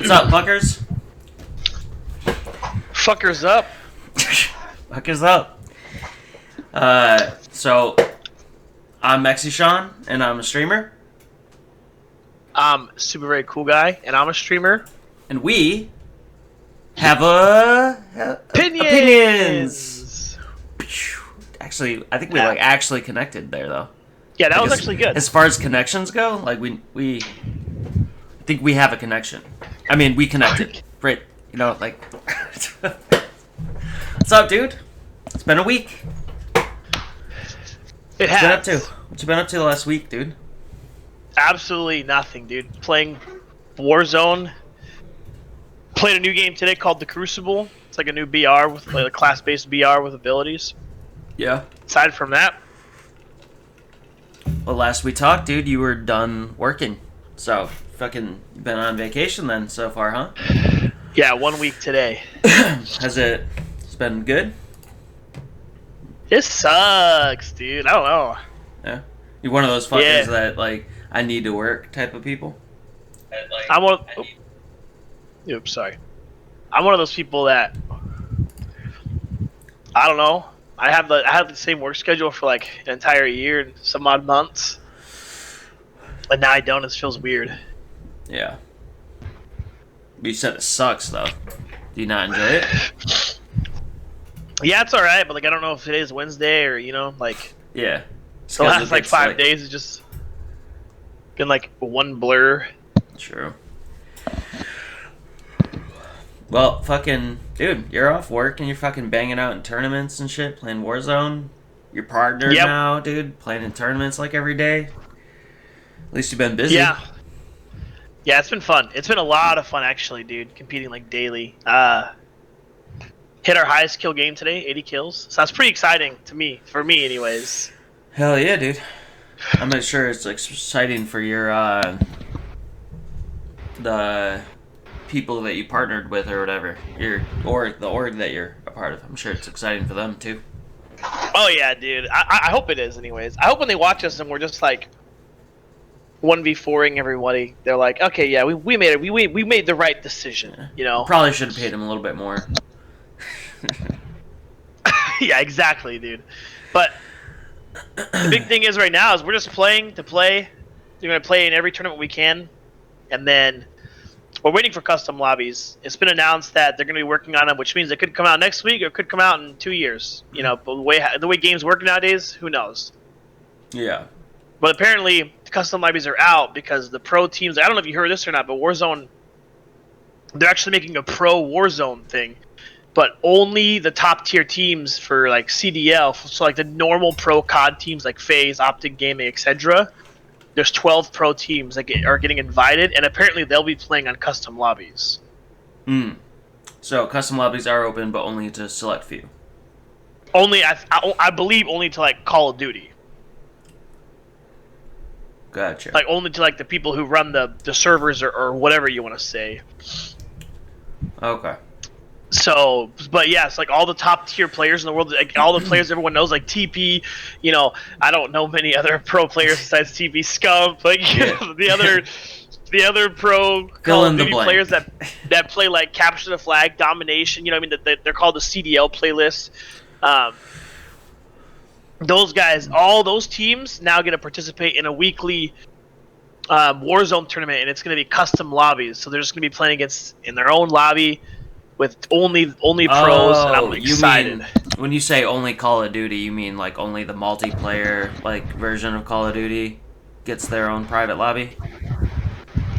What's up, fuckers? Fuckers up. Fuckers up. So, I'm MexiSean, and I'm a streamer. I'm SuperVeryCoolGuy, and I'm a streamer. And we have opinions. Actually, I think we actually connected there, though. Yeah, that was actually good. As far as connections go, like we think we have a connection. I mean, we connected, right? You know, like. What's up, dude? It's been a week. It has. What you been up to? What you been up to the last week, dude? Absolutely nothing, dude. Playing Warzone. Played a new game today called The Crucible. It's like a new BR with like a class-based BR with abilities. Yeah. Aside from that, well, last we talked, dude, you were done working. So, fucking been on vacation then so far, huh? yeah, 1 week today. It's been good? It sucks, dude. I don't know. Yeah. You're one of those fuckers that, like, I need to work type of people? I'm one. Oops, sorry. I'm one of those people that I don't know. I have the same work schedule for like an entire year and some odd months, and now I don't. It feels weird. Yeah. But you said it sucks though. Do you not enjoy it? Yeah, it's all right, but like I don't know if today's Wednesday or like yeah. The last like 5 days has just been like one blur. True. Well, fucking, dude, you're off work and you're fucking banging out in tournaments and shit, playing Warzone. You're partnered now, dude, playing in tournaments like every day. At least you've been busy. Yeah. Yeah, it's been fun. It's been a lot of fun, actually, dude, competing like daily. Hit our highest kill game today, 80 kills. So that's pretty exciting for me anyways. Hell yeah, dude. I'm not sure it's exciting for your, the people that you partnered with or whatever, or the org that you're a part of. I'm sure it's exciting for them too. Oh yeah, dude. I hope it is. Anyways, I hope when they watch us and we're just like 1v4ing everybody, they're like, okay, yeah, we made it. We made the right decision. Yeah. You know. Probably should have paid him a little bit more. yeah, exactly, dude. But the big thing is right now is we're just playing to play. We're gonna play in every tournament we can, and then we're waiting for custom lobbies. It's been announced that they're going to be working on them, which means it could come out next week or it could come out in 2 years. You know, but the way games work nowadays, who knows? Yeah. But apparently, the custom lobbies are out because the pro teams. I don't know if you heard this or not, but Warzone, they're actually making a pro Warzone thing, but only the top tier teams for like CDL. So like the normal pro COD teams like FaZe, Optic Gaming, etc. There's 12 pro teams that are getting invited, and apparently they'll be playing on custom lobbies. So custom lobbies are open, but only to select few. Only, I believe, only to like Call of Duty. Gotcha. Like only to like the people who run the servers or whatever you want to say. Okay. So, but yes, like all the top tier players in the world, like all the players everyone knows, like TP. You know, I don't know many other pro players besides TP Scump. Like the other pro Call of Duty players that play like Capture the Flag, Domination. You know, what I mean, they're called the CDL playlist. Those guys, all those teams now get to participate in a weekly Warzone tournament, and it's going to be custom lobbies. So they're just going to be playing in their own lobby. With only pros, and I'm excited. When you say only Call of Duty, you mean like only the multiplayer version of Call of Duty gets their own private lobby?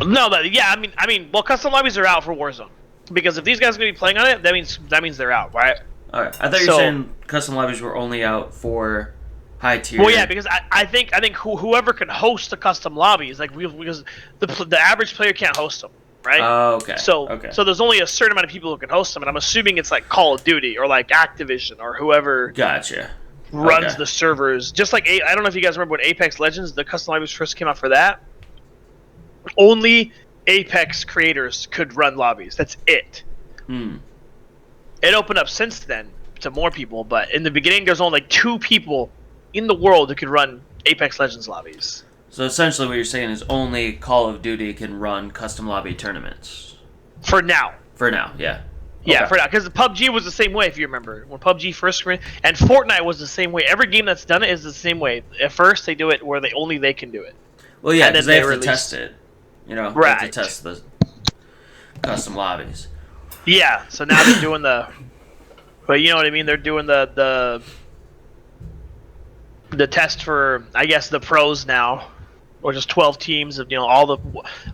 No, I mean, well, custom lobbies are out for Warzone because if these guys are gonna be playing on it, that means they're out, right? Okay, I thought you were saying custom lobbies were only out for high tier. Well, yeah, because I think whoever can host the custom lobbies, like because the average player can't host them. Right? Oh, okay. So there's only a certain amount of people who can host them, and I'm assuming it's like Call of Duty or like Activision or whoever runs the servers. Just like I don't know if you guys remember when Apex Legends, the custom lobbies first came out for that. Only Apex creators could run lobbies. That's it. It opened up since then to more people, but in the beginning, there's only like 2 people in the world who could run Apex Legends lobbies. So essentially what you're saying is only Call of Duty can run custom lobby tournaments. For now. For now, yeah. Yeah, for now, because PUBG was the same way, if you remember. When PUBG first came in, and Fortnite was the same way. Every game that's done it is the same way. At first, they do it where they can do it. Well, yeah, because they have to test it. You know, they have to test the custom lobbies. Yeah, so now they're doing but you know what I mean? They're doing the test for, I guess, the pros now. Or just 12 teams of, all the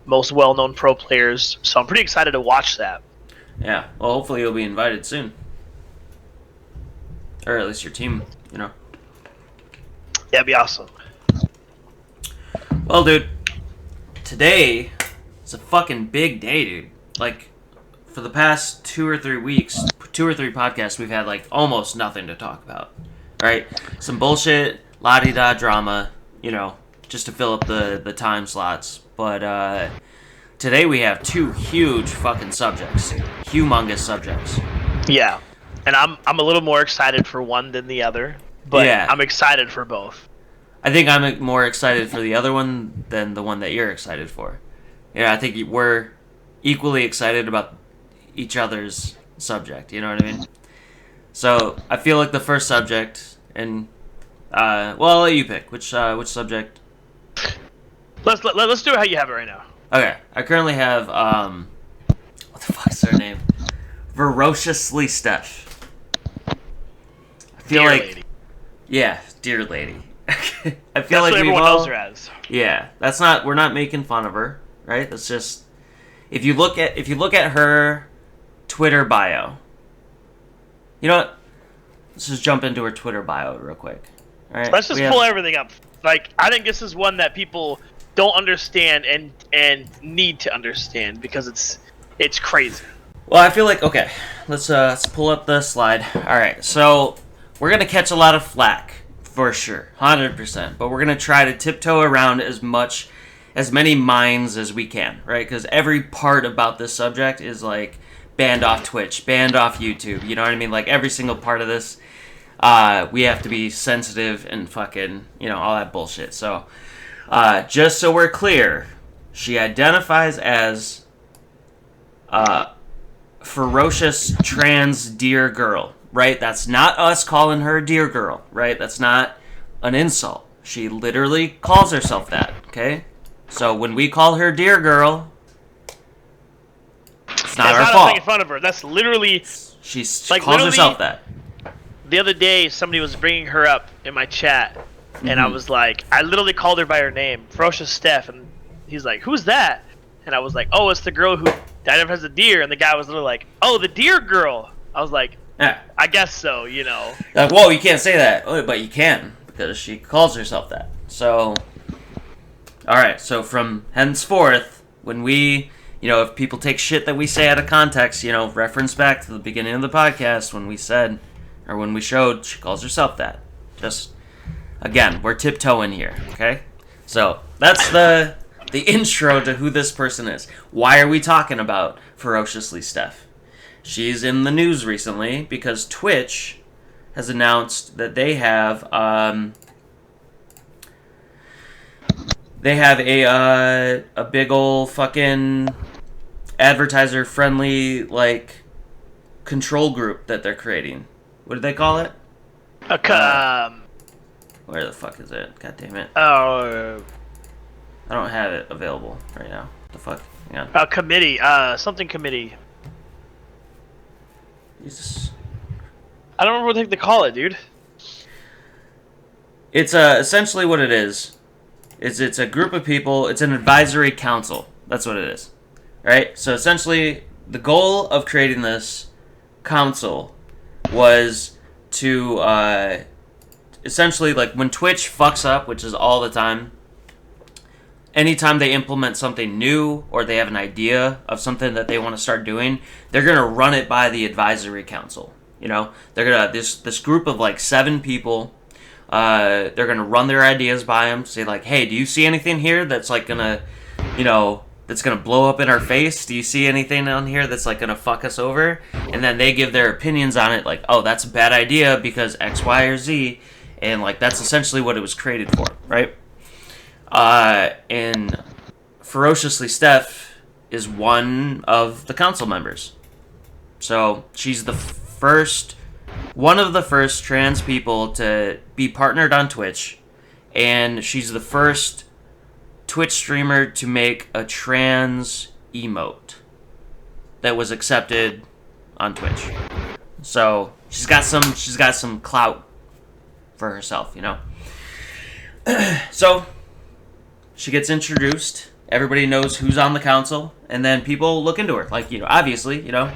most well-known pro players. So I'm pretty excited to watch that. Yeah, well, hopefully you'll be invited soon. Or at least your team, That'd be awesome. Well, dude, today is a fucking big day, dude. Like, for the past 2 or 3 weeks, 2 or 3 podcasts, we've had, like, almost nothing to talk about. Right? Some bullshit, la-di-da drama, just to fill up the time slots. But, today we have 2 huge fucking subjects. Humongous subjects. Yeah. And I'm a little more excited for one than the other. But yeah. I'm excited for both. I think I'm more excited for the other one than the one that you're excited for. Yeah, I think we're equally excited about each other's subject. You know what I mean? So I feel like the first subject, and I'll let you pick which subject. Let's do it how you have it right now. Okay, I currently have what the fuck's her name? FerociouslySteph. I feel dear like, lady. Yeah, dear lady. I feel that's like what everyone knows her as. Yeah, we're not making fun of her, right? That's just if you look at her Twitter bio. You know what? Let's just jump into her Twitter bio real quick. All right. Let's just pull everything up. Like, I think this is one that people don't understand and need to understand because it's crazy. Well, I feel like let's pull up the slide. All right, so we're gonna catch a lot of flack for sure, 100%. But we're gonna try to tiptoe around as many minds as we can, right? Because every part about this subject is like banned off Twitch, banned off YouTube. You know what I mean? Like every single part of this, we have to be sensitive and fucking all that bullshit. So. Just so we're clear, she identifies as ferocious trans dear girl, right? That's not us calling her dear girl, right? That's not an insult. She literally calls herself that, okay? So when we call her dear girl, it's not our fault. Making fun of her. That's literally... She calls herself that. The other day, somebody was bringing her up in my chat. And I was like, I literally called her by her name, FerociousSteph, and he's like, who's that? And I was like, oh, it's the girl who identifies as a deer. And the guy was literally like, oh, the deer girl. I was like, yeah. I guess so, Like, whoa, you can't say that. Oh, but you can, because she calls herself that. So, alright, so from henceforth, when we, if people take shit that we say out of context, reference back to the beginning of the podcast when we said, or when we showed, she calls herself that. Just... Again, we're tiptoeing here, okay? So, that's the intro to who this person is. Why are we talking about FerociouslySteph? She's in the news recently because Twitch has announced that they have a big ol' fucking advertiser-friendly, like, control group that they're creating. What do they call it? Where the fuck is it? God damn it. Oh. I don't have it available right now. The fuck? Hang on. Committee. Something committee. Jesus. I don't remember what they call it, dude. It's essentially what it is. It's a group of people. It's an advisory council. That's what it is. Right? So essentially, the goal of creating this council was to... essentially, like, when Twitch fucks up, which is all the time, anytime they implement something new or they have an idea of something that they want to start doing, they're going to run it by the advisory council. They're going to, this group of, like, 7 people, they're going to run their ideas by them, say, like, hey, do you see anything here that's, like, going to, that's going to blow up in our face? Do you see anything on here that's, like, going to fuck us over? And then they give their opinions on it, like, oh, that's a bad idea because X, Y, or Z. And, like, that's essentially what it was created for, right? And FerociouslySteph is one of the council members. So she's one of the first trans people to be partnered on Twitch, and she's the first Twitch streamer to make a trans emote that was accepted on Twitch. So she's got some clout for herself, you know. So she gets introduced. Everybody knows who's on the council, and then people look into her. Like, you know, obviously, you know,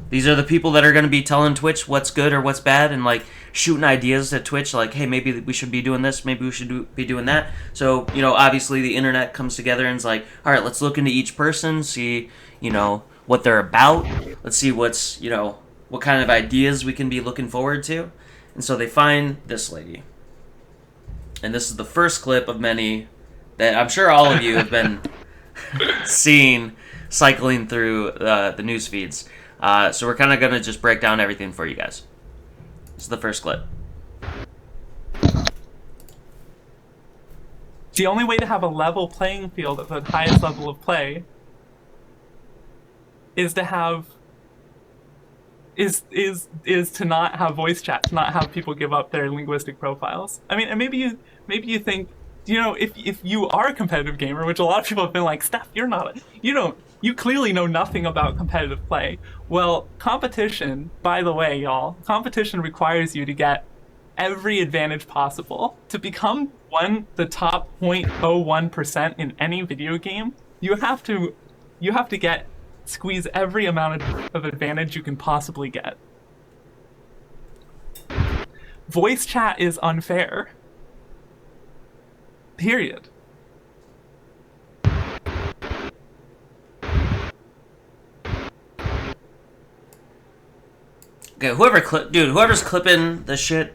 these are the people that are going to be telling Twitch what's good or what's bad, and like shooting ideas at Twitch, like, hey, maybe we should be doing this, maybe we should be doing that. So, you know, obviously the internet comes together and is like, all right, let's look into each person, see, you know, what they're about. Let's see what's, you know, what kind of ideas we can be looking forward to. And so they find this lady. And this is the first clip of many that I'm sure all of you have been seeing cycling through the news feeds. So we're kind of going to just break down everything for you guys. This is the first clip. The only way to have a level playing field at the highest level of play is to have is to not have voice chat, to not have people give up their linguistic profiles. I mean, and maybe you think, you know, if you are a competitive gamer, which a lot of people have been like, Steph, you clearly know nothing about competitive play. Well, competition, by the way, y'all, competition requires you to get every advantage possible. To become the top 0.01% in any video game, you have to squeeze every amount of advantage you can possibly get. Voice chat is unfair. Period. Okay, whoever's clipping this shit,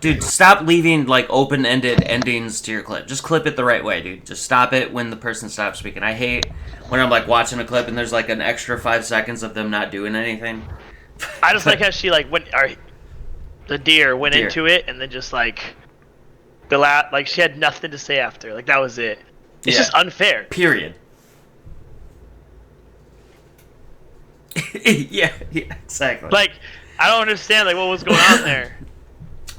dude, stop leaving like open-ended endings to your clip. Just clip it the right way, dude. Just stop it when the person stops speaking. I hate when I'm like watching a clip and there's like an extra 5 seconds of them not doing anything. I just like how she like the deer went into it and then just like like she had nothing to say after. Like that was it. It's just unfair. Period. yeah, exactly. Like, I don't understand like what was going on there.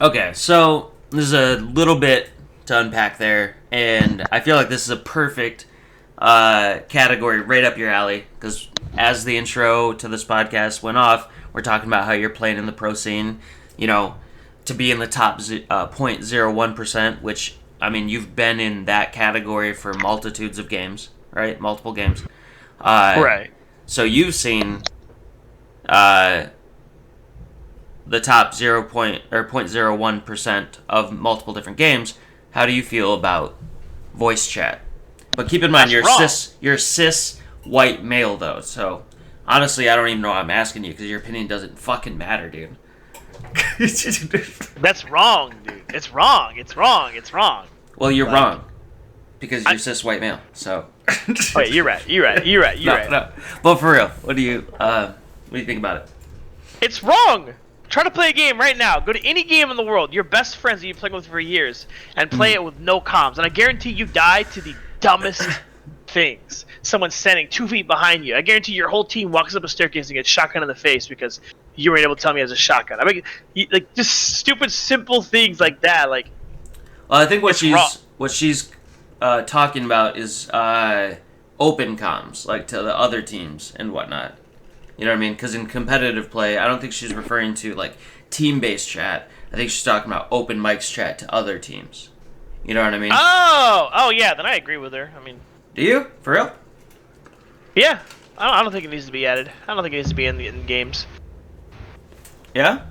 Okay, so there's a little bit to unpack there, and I feel like this is a perfect category right up your alley, because as the intro to this podcast went off, we're talking about how you're playing in the pro scene, you know, to be in the top 0.01%, which, I mean, you've been in that category for multitudes of games, right? Multiple games. Right. So you've seen the top 0.01% of multiple different games. How do you feel about voice chat? But keep in mind, you're a cis white male though. So honestly, I don't even know why I'm asking you, because your opinion doesn't fucking matter, dude. That's wrong, dude. It's wrong. It's wrong. It's wrong. Well, you're wrong, because you're cis white male. So. Wait, you're right. No. But for real, what do you think about it? It's wrong. Try to play a game right now. Go to any game in the world, your best friends that you've played with for years, and play it with no comms. And I guarantee you die to the dumbest things. Someone standing 2 feet behind you. I guarantee your whole team walks up a staircase and gets shotgun in the face because you weren't able to tell me as a shotgun. I mean, like just stupid, simple things like that. Like, well, I think what she's talking about is open comms, like to the other teams and whatnot. You know what I mean? Because in competitive play, I don't think she's referring to like team-based chat. I think she's talking about open mics chat to other teams. You know what I mean? Oh yeah, then I agree with her. I mean, do you? For real? Yeah, I don't think it needs to be added. I don't think it needs to be in games. Yeah.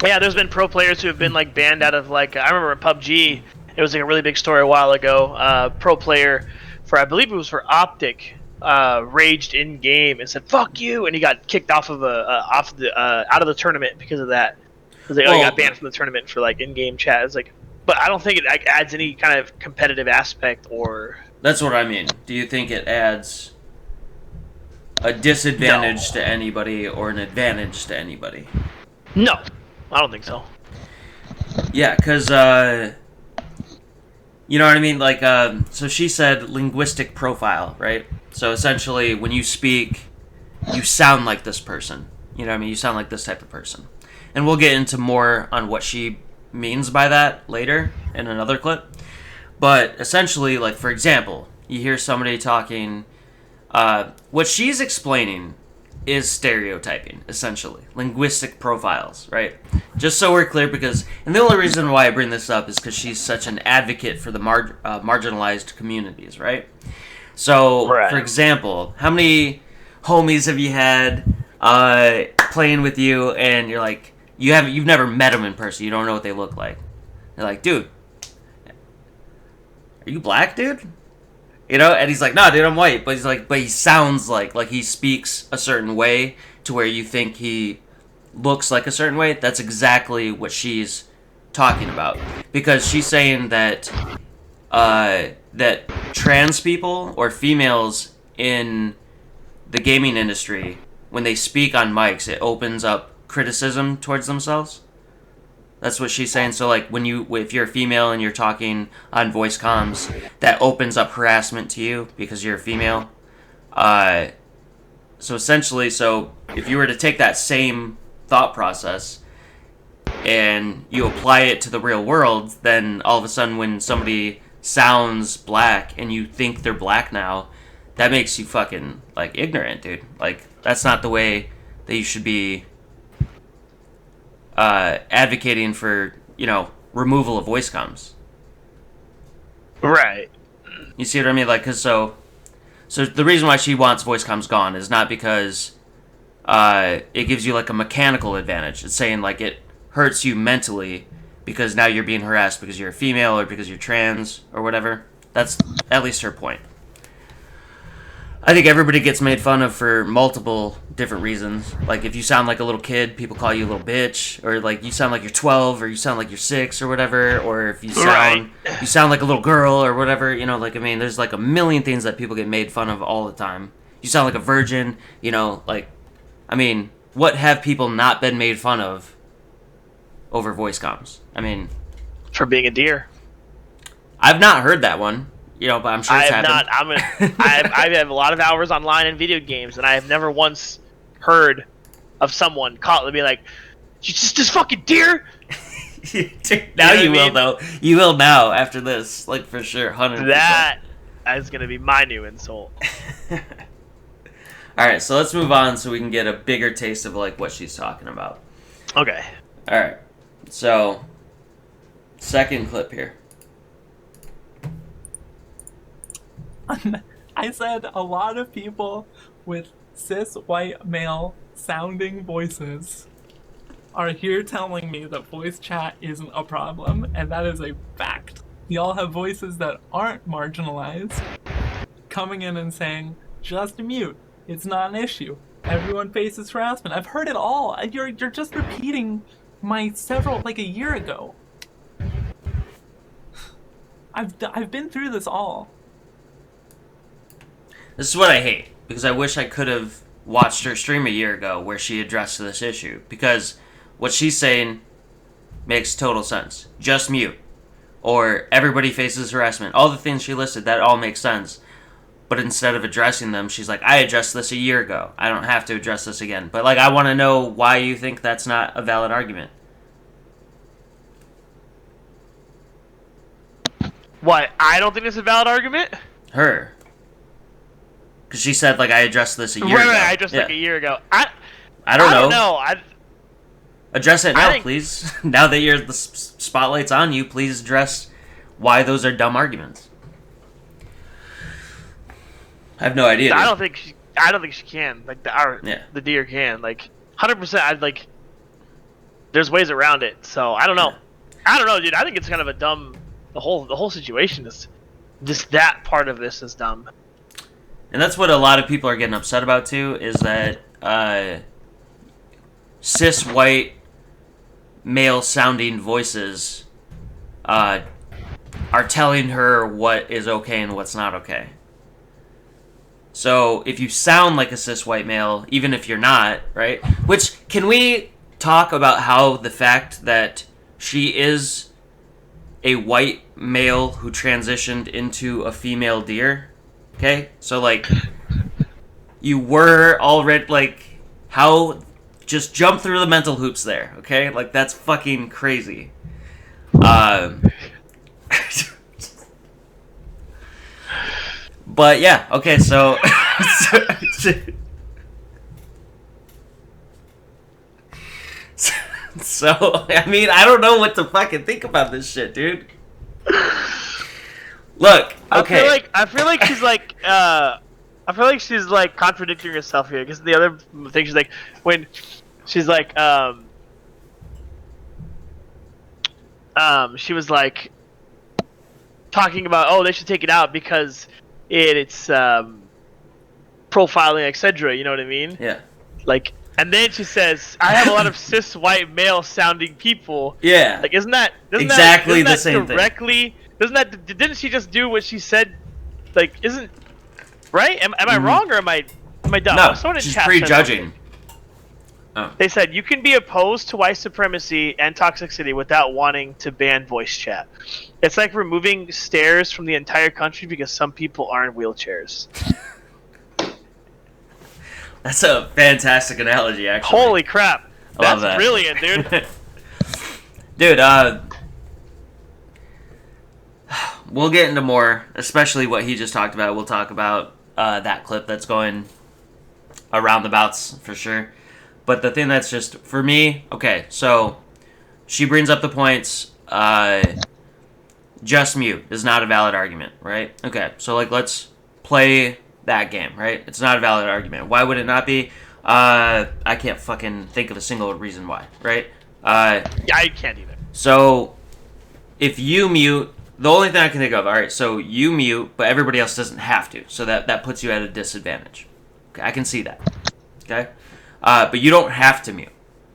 Yeah, there's been pro players who have been like banned out of like I remember in PUBG. It was like a really big story a while ago. Pro player for I believe it was for Optic raged in game and said "fuck you," and he got kicked off of out of the tournament because of that. Because he got banned from the tournament for like in-game chat. It's like, but I don't think it adds any kind of competitive aspect or. That's what I mean. Do you think it adds a disadvantage to anybody or an advantage to anybody? No, I don't think so. Yeah, because you know what I mean? Like, so she said linguistic profile, right? So essentially, when you speak, you sound like this person. You know what I mean? You sound like this type of person. And we'll get into more on what she means by that later in another clip. But essentially, like, for example, you hear somebody talking, what she's explaining is stereotyping, essentially. Linguistic profiles, right? Just so we're clear, because... And the only reason why I bring this up is because she's such an advocate for the marginalized communities, right? So, for example, how many homies have you had playing with you, and you're like, you've never met them in person, you don't know what they look like. They're like, dude, are you black, dude? You know, and he's like, nah, dude, I'm white. But he's like, but he sounds like he speaks a certain way to where you think he looks like a certain way. That's exactly what she's talking about, because she's saying that that trans people or females in the gaming industry, when they speak on mics, it opens up criticism towards themselves. That's what she's saying. So, like, if you're a female and you're talking on voice comms, that opens up harassment to you because you're a female. So essentially, if you were to take that same thought process and you apply it to the real world, then all of a sudden when somebody sounds black and you think they're black now, that makes you fucking, like, ignorant, dude. Like, that's not the way that you should be advocating for, removal of voice comms. Right. You see what I mean? Like, cause so the reason why she wants voice comms gone is not because it gives you, like, a mechanical advantage. It's saying, like, it hurts you mentally because now you're being harassed because you're a female or because you're trans or whatever. That's at least her point. I think everybody gets made fun of for multiple different reasons. Like, if you sound like a little kid, people call you a little bitch, or like you sound like you're 12, or you sound like you're 6, or whatever. Or if you sound like a little girl, or whatever. Like, I mean, there's like a million things that people get made fun of all the time. You sound like a virgin. Like, I mean, what have people not been made fun of over voice comms? I mean, for being a deer. I've not heard that one. But I'm sure it's happened. I have a lot of hours online in video games, and I have never once heard of someone caught and be like, "You just this fucking deer." Now you will, though. You will now after this, like, for sure, 100%. That is gonna be my new insult. All right, so let's move on so we can get a bigger taste of, like, what she's talking about. Okay. All right. So, second clip here. I said a lot of people with cis white male sounding voices are here telling me that voice chat isn't a problem, and that is a fact. Y'all have voices that aren't marginalized coming in and saying, just mute, it's not an issue, everyone faces harassment. I've heard it all. You're just repeating my a year ago. I've been through this all. This is what I hate, because I wish I could have watched her stream a year ago where she addressed this issue, because what she's saying makes total sense. Just mute. Or everybody faces harassment. All the things she listed, that all makes sense. But instead of addressing them, she's like, I addressed this a year ago. I don't have to address this again. But, like, I want to know why you think that's not a valid argument. What? I don't think it's a valid argument? Her. Because she said, like, I addressed this a year ago. Right, I addressed like a year ago. I don't know. Address it now, please. Now that the spotlight's on you, please address why those are dumb arguments. I have no idea. I don't think she can. Like, the deer can. Like, 100%. There's ways around it. So I don't know. Yeah. I don't know, dude. I think it's kind of a dumb. The whole situation is just that part of this is dumb. And that's what a lot of people are getting upset about, too, is that cis white male-sounding voices are telling her what is okay and what's not okay. So if you sound like a cis white male, even if you're not, right? Which, can we talk about how the fact that she is a white male who transitioned into a female deer? Okay? So, like, You were already, like, how... Just jump through the mental hoops there, okay? Like, that's fucking crazy. But, yeah, okay, so... So, I mean, I don't know what to fucking think about this shit, dude. Look, okay. I feel like she's like, contradicting herself here, because the other thing she's like, when she's like, she was like talking about, oh, they should take it out because it's profiling, etc. You know what I mean? Yeah. Like, and then she says, I have a lot of cis white male sounding people. Yeah. Like, isn't that exactly the same directly, thing? Didn't she just do what she said? Like, isn't right? Am I wrong or am I dumb? No, she's prejudging. Oh. They said you can be opposed to white supremacy and toxicity without wanting to ban voice chat. It's like removing stairs from the entire country because some people are in wheelchairs. That's a fantastic analogy, actually. Holy crap! That's brilliant, dude. Dude, we'll get into more, especially what he just talked about. We'll talk about that clip that's going around the bouts for sure. But the thing that's just, for me, okay, so she brings up the points, just mute is not a valid argument, right? Okay, so like let's play that game, right? It's not a valid argument. Why would it not be? I can't fucking think of a single reason why, right? Yeah, I can't either. So, if you mute, the only thing I can think of, alright, so you mute, but everybody else doesn't have to. So that puts you at a disadvantage. Okay, I can see that. Okay? But you don't have to mute,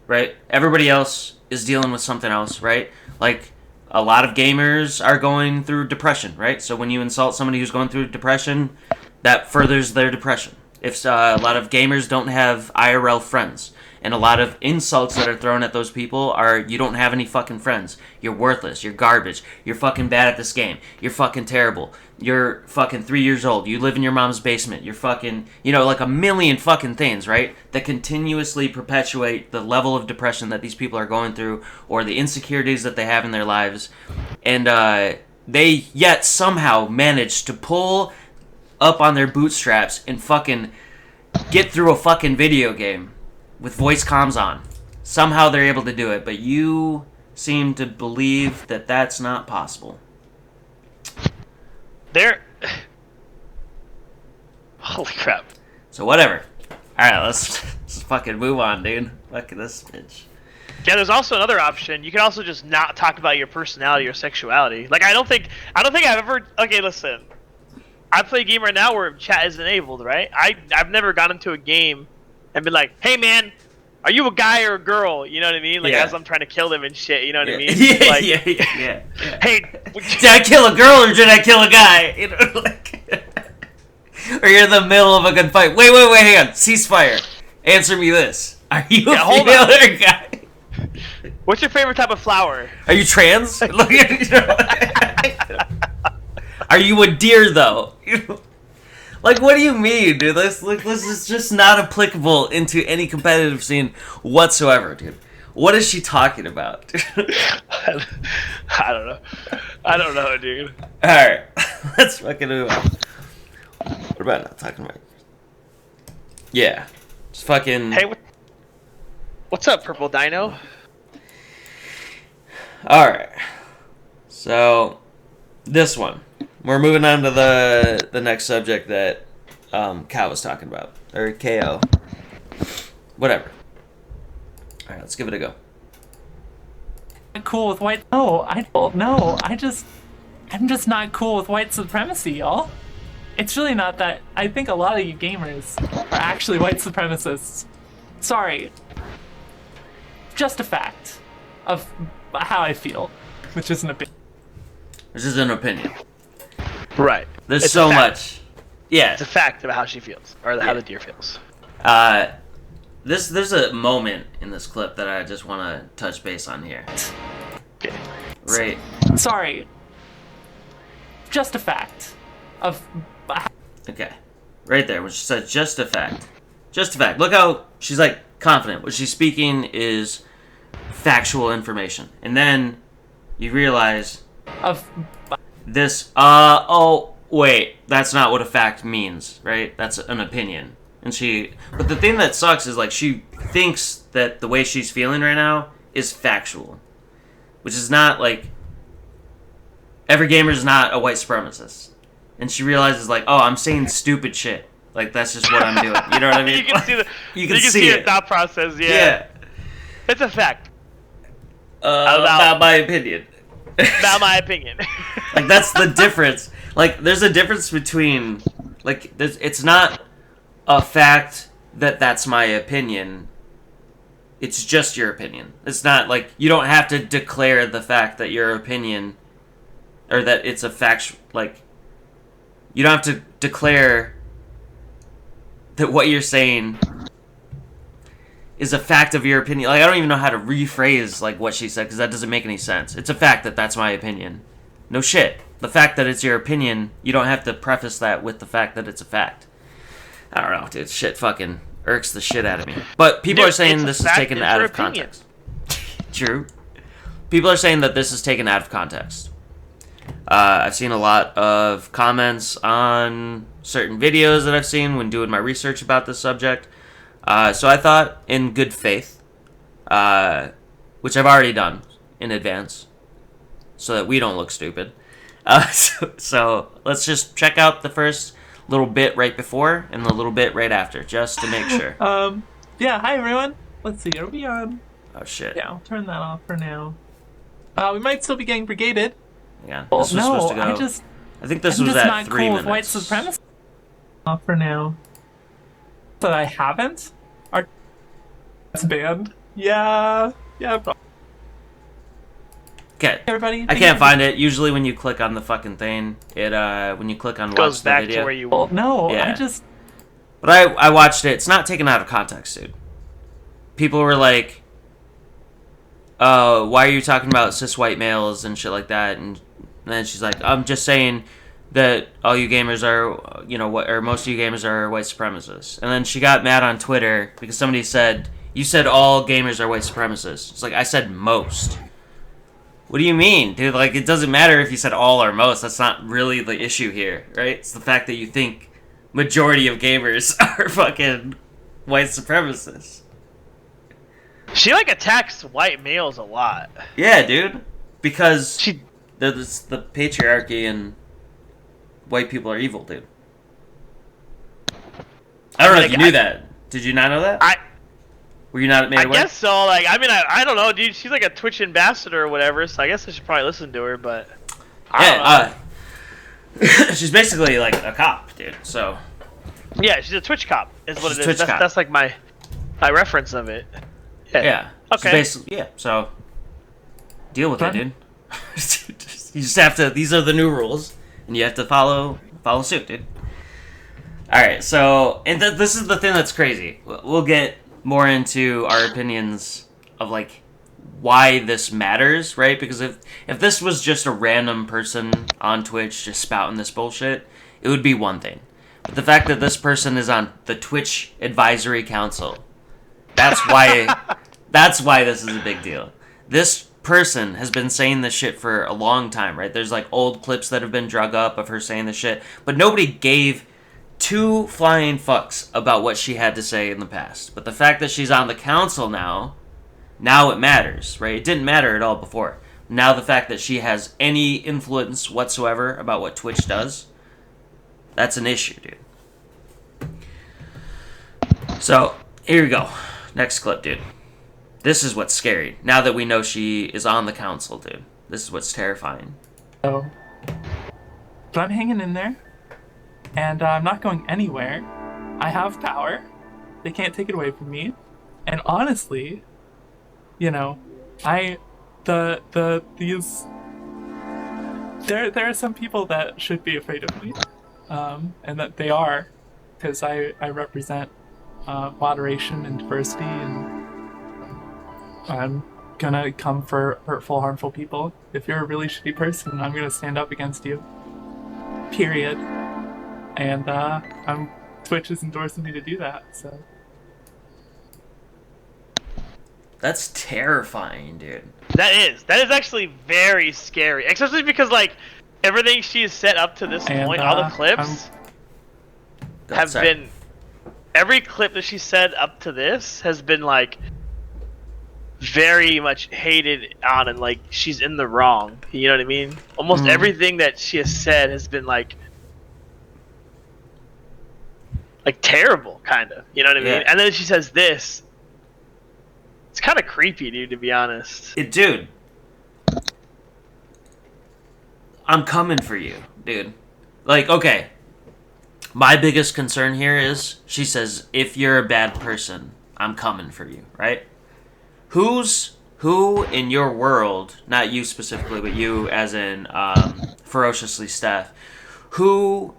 right? Everybody else is dealing with something else, right? Like, a lot of gamers are going through depression, right? So when you insult somebody who's going through depression, that furthers their depression. If a lot of gamers don't have IRL friends, and a lot of insults that are thrown at those people are, you don't have any fucking friends. You're worthless. You're garbage. You're fucking bad at this game. You're fucking terrible. You're fucking 3 years old. You live in your mom's basement. You're fucking, like a million fucking things, right? That continuously perpetuate the level of depression that these people are going through, or the insecurities that they have in their lives. And they yet somehow manage to pull up on their bootstraps and fucking get through a fucking video game with voice comms on. Somehow they're able to do it, but you seem to believe that that's not possible. Holy crap. So whatever. Alright, let's fucking move on, dude. Fuck this bitch. Yeah, there's also another option. You can also just not talk about your personality or sexuality. Like, I don't think I've ever... Okay, listen. I play a game right now where chat is enabled, right? I've never gone into a game and been like, hey man, are you a guy or a girl? You know what I mean? Like, as I'm trying to kill them and shit, you know what I mean? Like, yeah. Hey, did I kill a girl or did I kill a guy? You know, like, or you're in the middle of a good fight. Wait, hang on. Ceasefire. Answer me this. Are you a female or a guy? What's your favorite type of flower? Are you trans? Are you a deer, though? Like, what do you mean, dude? This is just not applicable into any competitive scene whatsoever, dude. What is she talking about? I don't know, dude. Alright, let's fucking move on. What about not talking about? Yeah, just fucking... Hey, what's up, Purple Dino? Alright, so, this one. We're moving on to the next subject that Cal was talking about. Or KO. Whatever. Alright, let's give it a go. Cool with white... No, I don't know. I'm just not cool with white supremacy, y'all. It's really not that... I think a lot of you gamers are actually white supremacists. Sorry. Just a fact of how I feel, which is an opinion. This is an opinion. Right. There's so much. Yeah. It's a fact about how she feels, or how the deer feels. There's a moment in this clip that I just want to touch base on here. Okay. Right. Sorry. Just a fact of... Okay. right there when she says just a fact. Just a fact. Look how she's like confident. What she's speaking is factual information. And then you realize this, oh, wait, that's not what a fact means, right? That's an opinion. But the thing that sucks is like she thinks that the way she's feeling right now is factual. Which is not like, every gamer is not a white supremacist. And she realizes like, oh, I'm saying stupid shit. Like, that's just what I'm doing. You know what I mean? You can see you can see the thought process, yeah. It's a fact. About my opinion. About my opinion. Like, that's the difference. Like, there's a difference between, like, it's not a fact that that's my opinion. It's just your opinion. It's not, like, you don't have to declare the fact that your opinion, or that it's a fact, like, you don't have to declare that what you're saying is a fact of your opinion. Like, I don't even know how to rephrase, like, what she said, because that doesn't make any sense. It's a fact that that's my opinion. No shit. The fact that it's your opinion, you don't have to preface that with the fact that it's a fact. I don't know, dude. Shit fucking irks the shit out of me. But people are saying this is taken out of context. True. People are saying that this is taken out of context. I've seen a lot of comments on certain videos that I've seen when doing my research about this subject. So I thought, in good faith, which I've already done in advance, so that we don't look stupid. So let's just check out the first little bit right before and the little bit right after, just to make sure. Yeah, hi everyone. Let's see, are we on? Oh shit. Yeah, I'll turn that off for now. We might still be getting brigaded. Yeah, this was supposed to go. I think this was at 3 minutes. White supremacy. Off for now. But I haven't? That's banned. Yeah. Probably. Okay. Everybody. I can't find it. Usually when you click on the fucking thing, it when you click on watch the video. To where you want. No, yeah. But I watched it. It's not taken out of context, dude. People were like, why are you talking about cis white males and shit like that? And then she's like, I'm just saying that all you gamers are, or most of you gamers are white supremacists. And then she got mad on Twitter because somebody said, you said all gamers are white supremacists. It's like, I said most. What do you mean, dude? Like, it doesn't matter if you said all or most. That's not really the issue here, right? It's the fact that you think majority of gamers are fucking white supremacists. She, like, attacks white males a lot. Yeah, dude. Because there's the patriarchy and white people are evil, dude. I don't know if you knew that. Did you not know that? Were you not made aware? I guess so. Like, I don't know, dude. She's like a Twitch ambassador or whatever, so I guess I should probably listen to her, but I don't know. She's basically like a cop, dude, so. Yeah, she's a Twitch cop, is what it is. Twitch cop. That's like my reference of it. Yeah. Okay. Yeah, so deal with it, dude. You just have to, these are the new rules, and you have to follow suit, dude. Alright, so, and this is the thing that's crazy. We'll get more into our opinions of, like, why this matters, right? Because if this was just a random person on Twitch just spouting this bullshit, it would be one thing. But the fact that this person is on the Twitch Advisory Council, that's why this is a big deal. This person has been saying this shit for a long time, right? There's, like, old clips that have been drug up of her saying this shit, but nobody gave two flying fucks about what she had to say in the past. But the fact that she's on the council now it matters, right? It didn't matter at all before. Now the fact that she has any influence whatsoever about what Twitch does, that's an issue, dude. So, here we go. Next clip, dude. This is what's scary. Now that we know she is on the council, dude. This is what's terrifying. But I'm hanging in there. And I'm not going anywhere. I have power. They can't take it away from me. And honestly, there are some people that should be afraid of me, and that they are, because I represent moderation and diversity, and I'm gonna come for hurtful, harmful people. If you're a really shitty person, I'm gonna stand up against you. Period. And I'm Twitch is endorsing me to do that. So that's terrifying, dude. That is actually very scary, especially because like everything she's set up to this point, all the clips have been. Every clip that she said up to this has been like very much hated on, and like she's in the wrong. You know what I mean? Almost everything that she has said has been like terrible, kind of. You know what I mean? And then she says this. It's kind of creepy, dude. To be honest, dude. I'm coming for you, dude. Like, okay. My biggest concern here is, she says, if you're a bad person, I'm coming for you, right? Who in your world, not you specifically, but you as in FerociouslySteph, who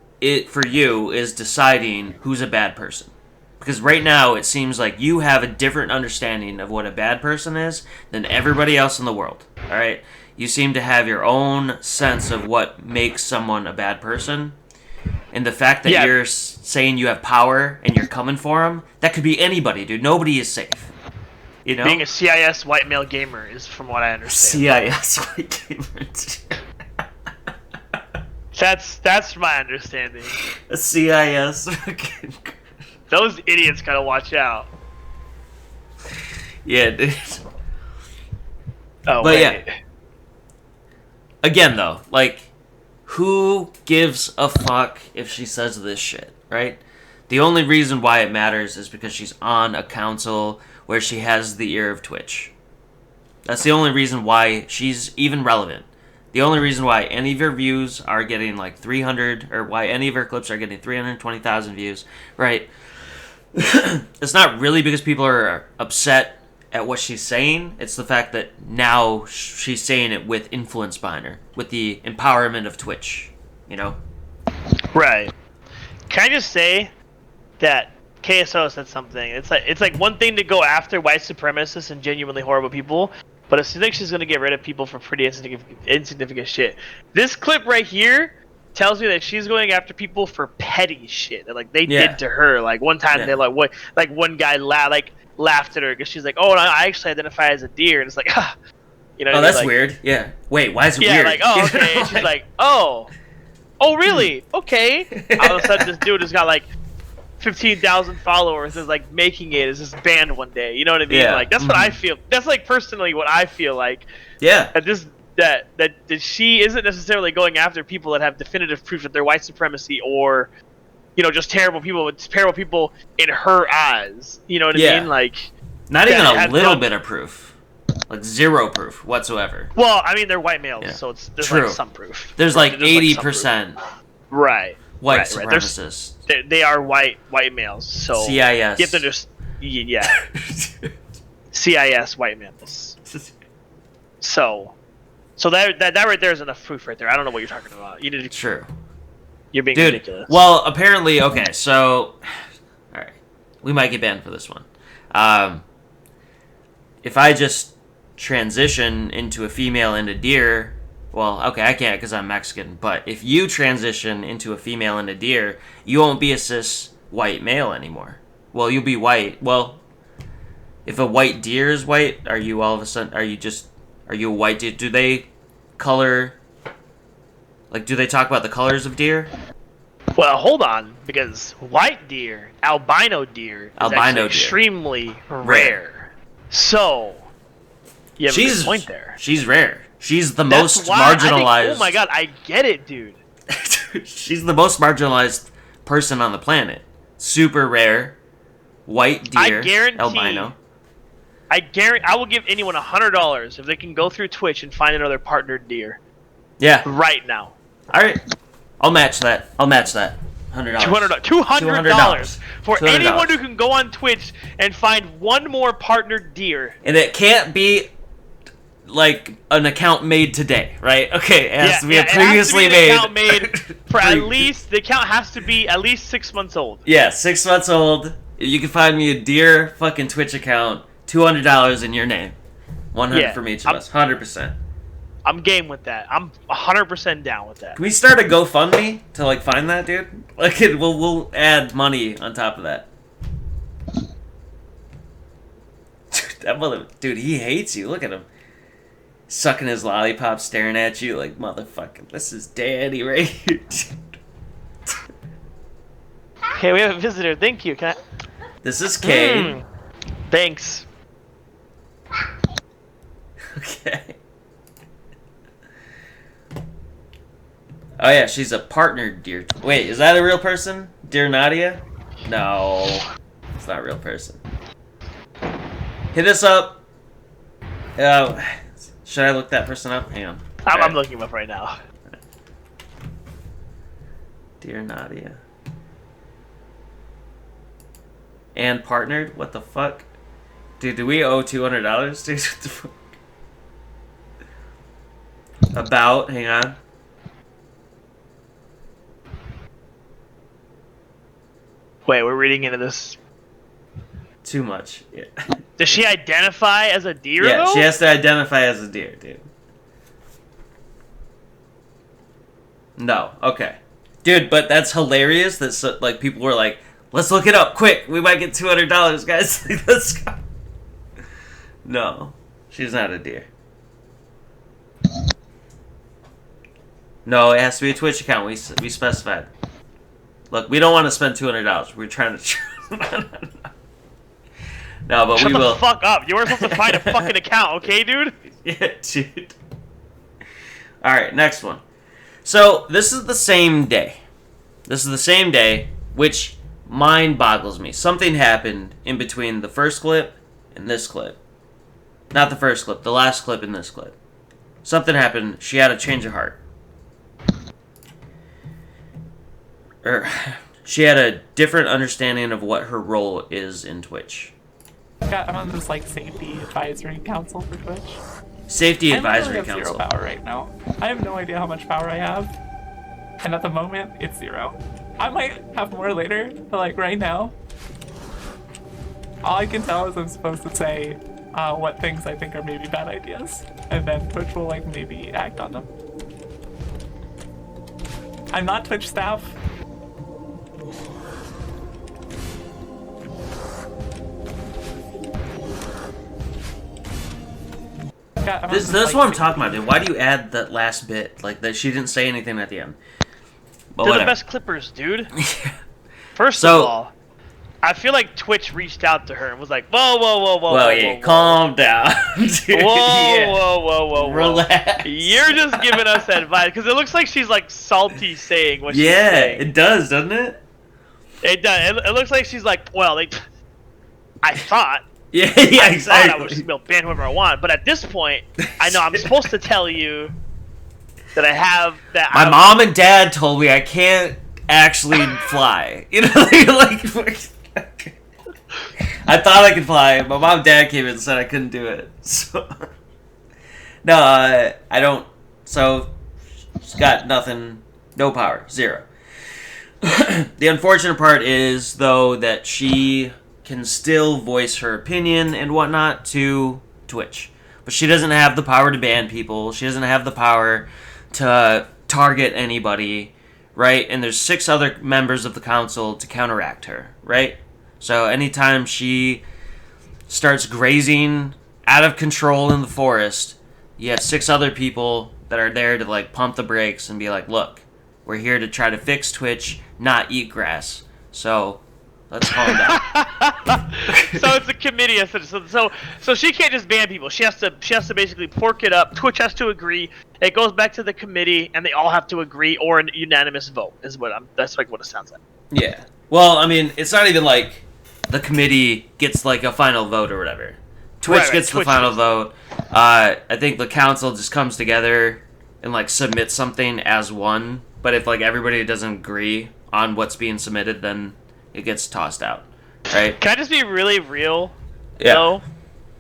for you is deciding who's a bad person? Because right now it seems like you have a different understanding of what a bad person is than everybody else in the world, all right? You seem to have your own sense of what makes someone a bad person. And the fact that you're saying you have power and you're coming for them, that could be anybody, dude. Nobody is safe. You know? Being a CIS white male gamer is, from what I understand. CIS white gamer. That's my understanding. A CIS. Those idiots gotta watch out. Yeah, dude. Oh, but yeah. Again, though, like, who gives a fuck if she says this shit, right? The only reason why it matters is because she's on a council where she has the ear of Twitch. That's the only reason why she's even relevant. The only reason why any of her views are getting like 300, or why any of her clips are getting 320,000 views, right? It's not really because people are upset at what she's saying. It's the fact that now she's saying it with influence behind her, with the empowerment of Twitch, you know? Right. Can I just say that KSO said something? It's like one thing to go after white supremacists and genuinely horrible people, but it seems like she's gonna get rid of people for pretty insignificant shit. This clip right here tells me that she's going after people for petty shit that like they did to her. Like one time they like one guy laughed at her because she's like, "Oh, I actually identify as a deer," and it's like, you know. Oh, that's like, weird. Yeah. Wait, why is it weird? Yeah, like, oh, okay. And she's like, oh, really? Okay. All of a sudden, this dude has got like 15,000 followers, is like making it as this band one day. You know what I mean? Yeah. Like that's what I feel. That's like personally what I feel like. Yeah. That she isn't necessarily going after people that have definitive proof that they're white supremacy or, you know, just terrible people. It's terrible people in her eyes. You know what I mean? Like, not even a little bit of proof. Like zero proof whatsoever. Well, I mean, they're white males, so there's like some proof. There's like 80%. Right. White supremacists. They are white males. So CIS. You have to just CIS white males. So that right there is enough proof right there. I don't know what you're talking about. You need to. True. You're being ridiculous. Well, apparently, okay. So, all right, we might get banned for this one. If I just transition into a female and a deer, well, okay, I can't because I'm Mexican. But if you transition into a female and a deer, you won't be a cis white male anymore. Well, you'll be white. Well, if a white deer is white, are you all of a sudden? Are you a white deer? Do they color? Like, do they talk about the colors of deer? Well, hold on, because white deer, albino deer, is actually extremely rare. So, you have a good point there. She's rare. She's the most marginalized. Oh my god, I get it, dude. She's the most marginalized person on the planet. Super rare, white deer, albino. I will give anyone $100 if they can go through Twitch and find another partnered deer. Yeah. Right now. All right. I'll match that. $100. $200 for anyone who can go on Twitch and find one more partnered deer. And it can't be like an account made today, right? Okay, it has to be a previously made. Account made for at least the account has to be at least 6 months old. Yeah, 6 months old. You can find me a deer fucking Twitch account. $200 in your name. 100 from each of us. 100%. I'm game with that. I'm 100% down with that. Can we start a GoFundMe to like find that dude? Like, we'll add money on top of that. Dude, he hates you. Look at him, sucking his lollipop, staring at you like motherfucking. This is daddy right here. Okay, we have a visitor. Thank you. Can I... This is Kane. Thanks. Okay. Oh yeah, she's a partner, dear. Wait, is that a real person? Dear Nadia? No, it's not a real person. Hit us up. Should I look that person up? Hang on. I'm looking him up right now. Dear Nadia. And partnered? What the fuck? Dude, do we owe $200? Dude, what the fuck? About, hang on. Wait, we're reading into this. Too much. Yeah. Does she identify as a deer, Yeah, though? she has to identify as a deer, dude. No, okay. Dude, but that's hilarious that, like, people were like, let's look it up, quick! We might get $200, guys. Let's go. No, she's not a deer. No, it has to be a Twitch account. We specified. Look, we don't want to spend $200. We're trying to... No, but we will... Shut the fuck up. You weren't supposed to find a fucking account, okay, dude? Yeah, dude. Alright, next one. So, this is the same day. This is the same day, which mind boggles me. Something happened in between the first clip and this clip. Not the first clip, the last clip in this clip. Something happened. She had a change of heart. She had a different understanding of what her role is in Twitch. I'm on this like safety advisory council for Twitch. Safety advisory I have council. Zero power right now. I have no idea how much power I have, and at the moment it's 0. I might have more later, but like right now, all I can tell is I'm supposed to say what things I think are maybe bad ideas, and then Twitch will like maybe act on them. I'm not Twitch staff. That's what I'm talking about, dude. Why do you add that last bit? Like, that she didn't say anything at the end. But They're whatever. the best clippers, dude. First of all, I feel like Twitch reached out to her and was like, whoa, calm down, dude. Whoa. Relax. You're just giving us advice. Because it looks like she's, like, salty saying what she's saying. It does, doesn't it? It does. It looks like she's like, well, I thought. Yeah, I exactly. thought I would just be able to ban whoever I want. But at this point, I know I'm supposed to tell you that I have that. My mom and dad told me I can't actually fly. You know, like I thought I could fly. My mom and dad came in and said I couldn't do it. So no, I don't. So she's got nothing, no power, 0. The unfortunate part is, though, that she can still voice her opinion and whatnot to Twitch. But she doesn't have the power to ban people. She doesn't have the power to target anybody, right? And there's 6 other members of the council to counteract her, right? So anytime she starts grazing out of control in the forest, you have 6 other people that are there to, like, pump the brakes and be like, look, we're here to try to fix Twitch, not eat grass. So let's calm down. So it's a committee. So she can't just ban people. She has to basically fork it up. Twitch has to agree. It goes back to the committee, and they all have to agree, or an unanimous vote is that's like what it sounds like. Yeah. Well, I mean, it's not even like the committee gets like a final vote or whatever. Twitch gets the final vote. I think the council just comes together and like submits something as one. But if like everybody doesn't agree on what's being submitted, then it gets tossed out, right? Can I just be really real? Yeah. No?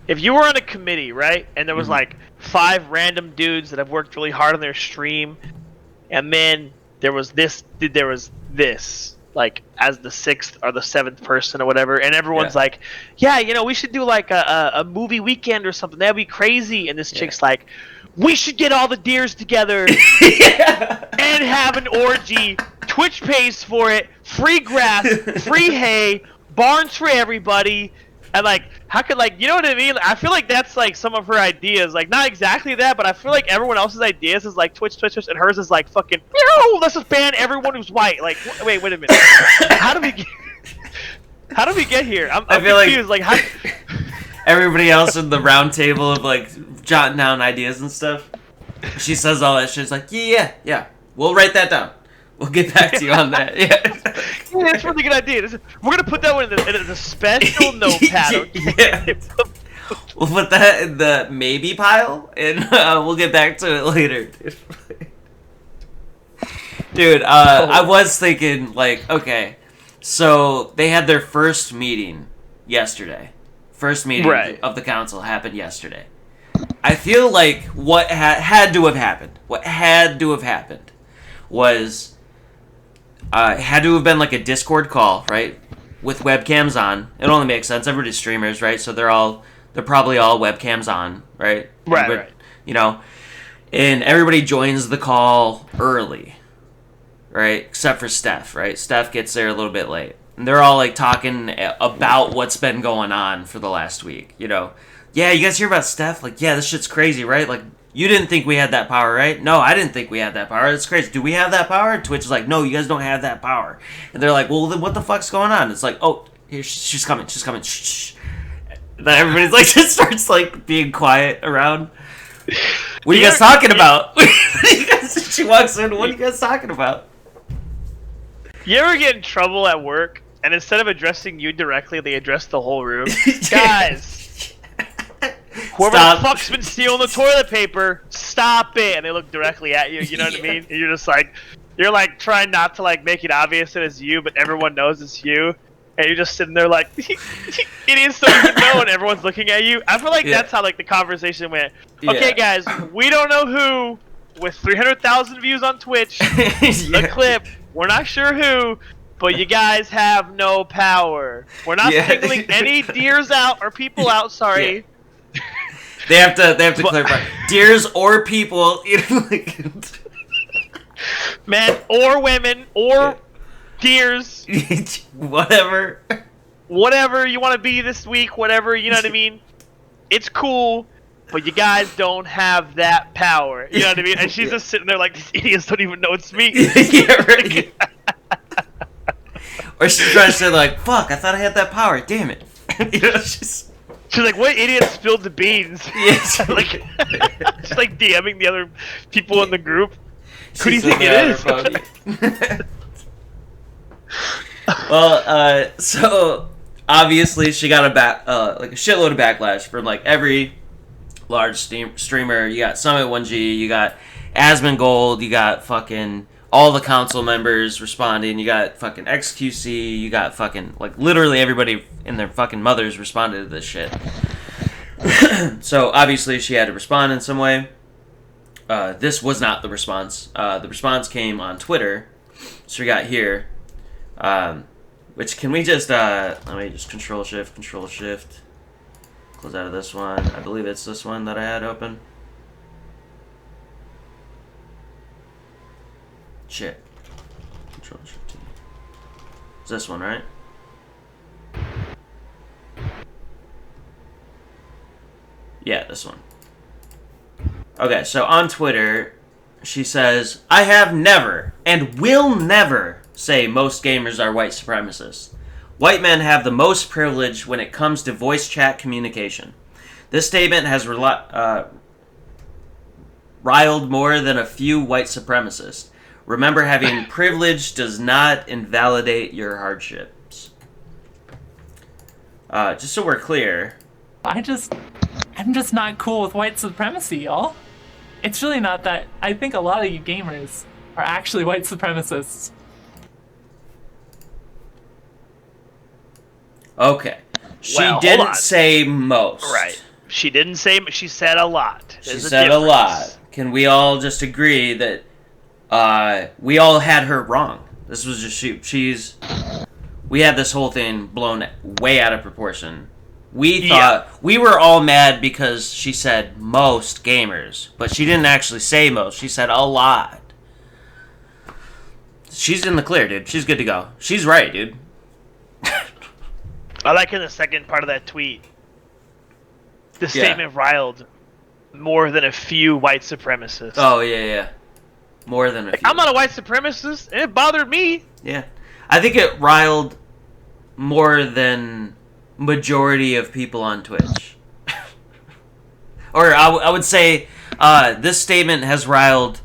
If you were on a committee, right, and there was like 5 random dudes that have worked really hard on their stream, and then there was this, like as the 6th or the 7th person or whatever, and everyone's like, yeah, we should do like a movie weekend or something. That'd be crazy. And this chick's like, we should get all the deers together and have an orgy. Twitch pays for it. Free grass, free hay, barns for everybody. And like, how could you know what I mean? I feel like that's like some of her ideas. Like, not exactly that, but I feel like everyone else's ideas is like Twitch, and hers is like fucking. No, let's just ban everyone who's white. Like, wait a minute. How do we get here? I'm confused. Like how? Everybody else in the round table of like jotting down ideas and stuff. She says all that shit. It's like, yeah. We'll write that down. We'll get back to you on that. Yeah, that's a really good idea. We're gonna put that one in a special notepad. Okay? We'll put that in the maybe pile, and we'll get back to it later. Dude, I was thinking, like, okay, so they had their first meeting yesterday. First meeting of the council happened yesterday. I feel like what had to have happened was it had to have been like a Discord call, right? With webcams on. It only makes sense. Everybody's streamers, right? So they're probably all webcams on, right? Right. You know, and everybody joins the call early, right? Except for Steph, right? Steph gets there a little bit late. And they're all like talking about what's been going on for the last week, you know? Yeah, you guys hear about Steph? Like, yeah, this shit's crazy, right? Like, you didn't think we had that power, right? No, I didn't think we had that power. It's crazy. Do we have that power? Twitch is like, no, you guys don't have that power. And they're like, well, then what the fuck's going on? It's like, oh, here, she's coming. Shh. And then everybody's like, just starts like being quiet around. What are you guys talking about? She walks in, what are you guys talking about? You ever get in trouble at work, and instead of addressing you directly, they address the whole room? Guys! Whoever the fuck's been stealing the toilet paper, stop it! And they look directly at you, you know what I mean? And you're just like, trying not to like make it obvious that it's you, but everyone knows it's you. And you're just sitting there like, idiots don't even know, and everyone's looking at you. I feel like that's how like the conversation went. Okay guys, we don't know who, with 300,000 views on Twitch, the clip, we're not sure who, but you guys have no power. We're not singling any deers out or people out, sorry. Yeah. They have to clarify. Deers or people, you know, like men or women or deers. Whatever you want to be this week, whatever, you know what I mean? It's cool, but you guys don't have that power. You know what I mean? And she's just sitting there like, these idiots don't even know it's me. Yeah, right. Or she's trying to say like, fuck, I thought I had that power, damn it. You know, she's like, what idiot spilled the beans? Yes. Like, she's like DMing the other people in the group. Who do you think it is? Well, so obviously she got like a shitload of backlash from like every large streamer. You got Summit1G, you got Asmongold, you got fucking all the council members responding, you got fucking XQC, you got fucking like literally everybody and their fucking mothers responded to this shit. So obviously she had to respond in some way. This was not the response. The response came on Twitter. So we got here. Which can we just let me just control shift close out of this one. I believe it's this one that I had open. Shit. Control shift T. It's this one, right? Yeah, this one. Okay, so on Twitter, she says, I have never and will never say most gamers are white supremacists. White men have the most privilege when it comes to voice chat communication. This statement has riled more than a few white supremacists. Remember, having privilege does not invalidate your hardships. Just so we're clear. I'm just not cool with white supremacy, y'all. It's really not that. I think a lot of you gamers are actually white supremacists. Okay. She didn't say most. Right. She didn't say, she said a lot. She said a lot. Can we all just agree that we all had her wrong? This was just we had this whole thing blown way out of proportion We thought we were all mad because she said most gamers, but she didn't actually say most. She said a lot. She's in the clear, dude. She's good to go. She's right, dude. I like in the second part of that tweet. The statement riled more than a few white supremacists. Oh, yeah. More than a few. I'm not a white supremacist, and it bothered me. Yeah. I think it riled more than majority of people on Twitch. Or I would say this statement has riled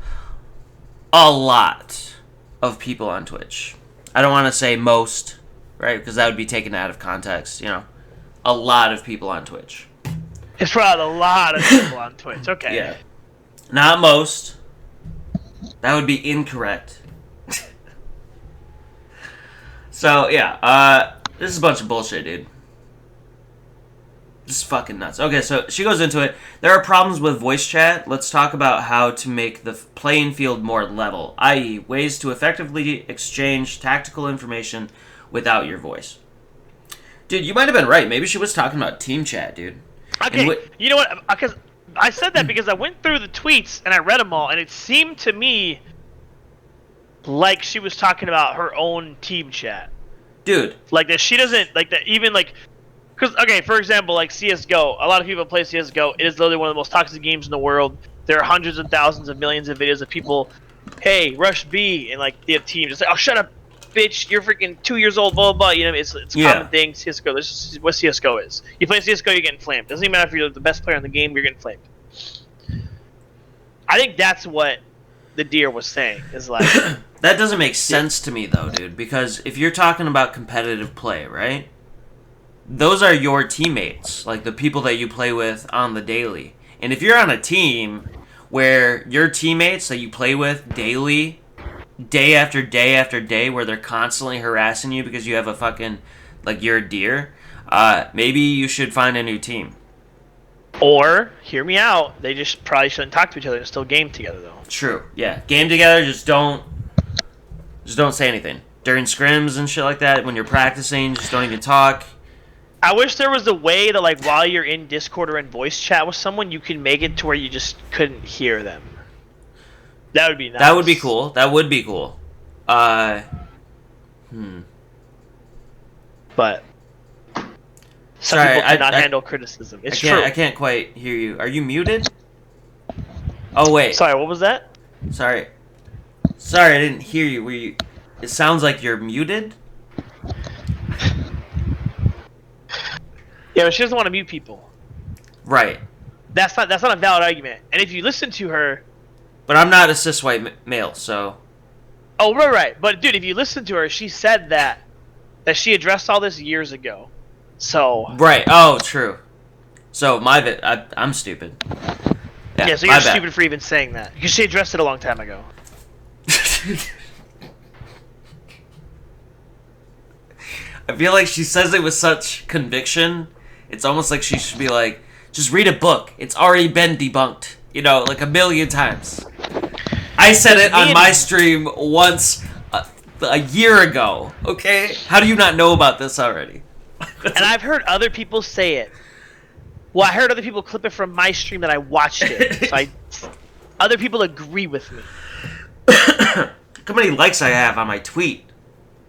a lot of people on Twitch. I don't want to say most, right? Because that would be taken out of context, you know. A lot of people on Twitch. It's riled a lot of people on Twitch. Okay. Yeah. Not most. That would be incorrect. So, yeah. This is a bunch of bullshit, dude. This is fucking nuts. Okay, so she goes into it. There are problems with voice chat. Let's talk about how to make the playing field more level, i.e. ways to effectively exchange tactical information without your voice. Dude, you might have been right. Maybe she was talking about team chat, dude. Okay, you know what? Because I said that because I went through the tweets and I read them all, and it seemed to me like she was talking about her own team chat. Dude. Like that she doesn't, like that even like... Because, okay, for example, like CSGO, a lot of people play CSGO. It is literally one of the most toxic games in the world. There are hundreds and thousands of millions of videos of people, hey, rush B, and like they have teams. It's like, oh, shut up, bitch, you're freaking 2 years old, blah, blah, blah. You know, it's a common thing, CSGO. This is what CSGO is. You play CSGO, you're getting flamed. Doesn't even matter if you're the best player in the game, you're getting flamed. I think that's what the deer was saying, is like... That doesn't make sense to me, though, dude, because if you're talking about competitive play, right? Those are your teammates, like the people that you play with on the daily. And if you're on a team where your teammates that you play with daily, day after day after day, where they're constantly harassing you because you have a fucking, like, you're a deer, maybe you should find a new team. Or, hear me out, they just probably shouldn't talk to each other and still game together, though. True, yeah. Game together, just don't say anything. During scrims and shit like that, when you're practicing, just don't even talk. I wish there was a way to, like, while you're in Discord or in voice chat with someone, you can make it to where you just couldn't hear them. That would be nice. That would be cool. That would be cool. But some people cannot handle criticism. It's true. I can't quite hear you. Are you muted? Oh, wait. Sorry, what was that? Sorry, I didn't hear you. Were you... It sounds like you're muted? Yeah, but she doesn't want to mute people. Right. That's not a valid argument. And if you listen to her... But I'm not a cis white male, so... Oh, right. But, dude, if you listen to her, she said that she addressed all this years ago. So... Right. Oh, true. So, I'm stupid. Yeah, so you're stupid for even saying that. Because she addressed it a long time ago. I feel like she says it with such conviction. It's almost like she should be like, just read a book. It's already been debunked. You know, like a million times. I said it on my stream once a year ago, okay? How do you not know about this already? And I've heard other people say it. Well, I heard other people clip it from my stream that I watched it. So other people agree with me. Look how many likes I have on my tweet.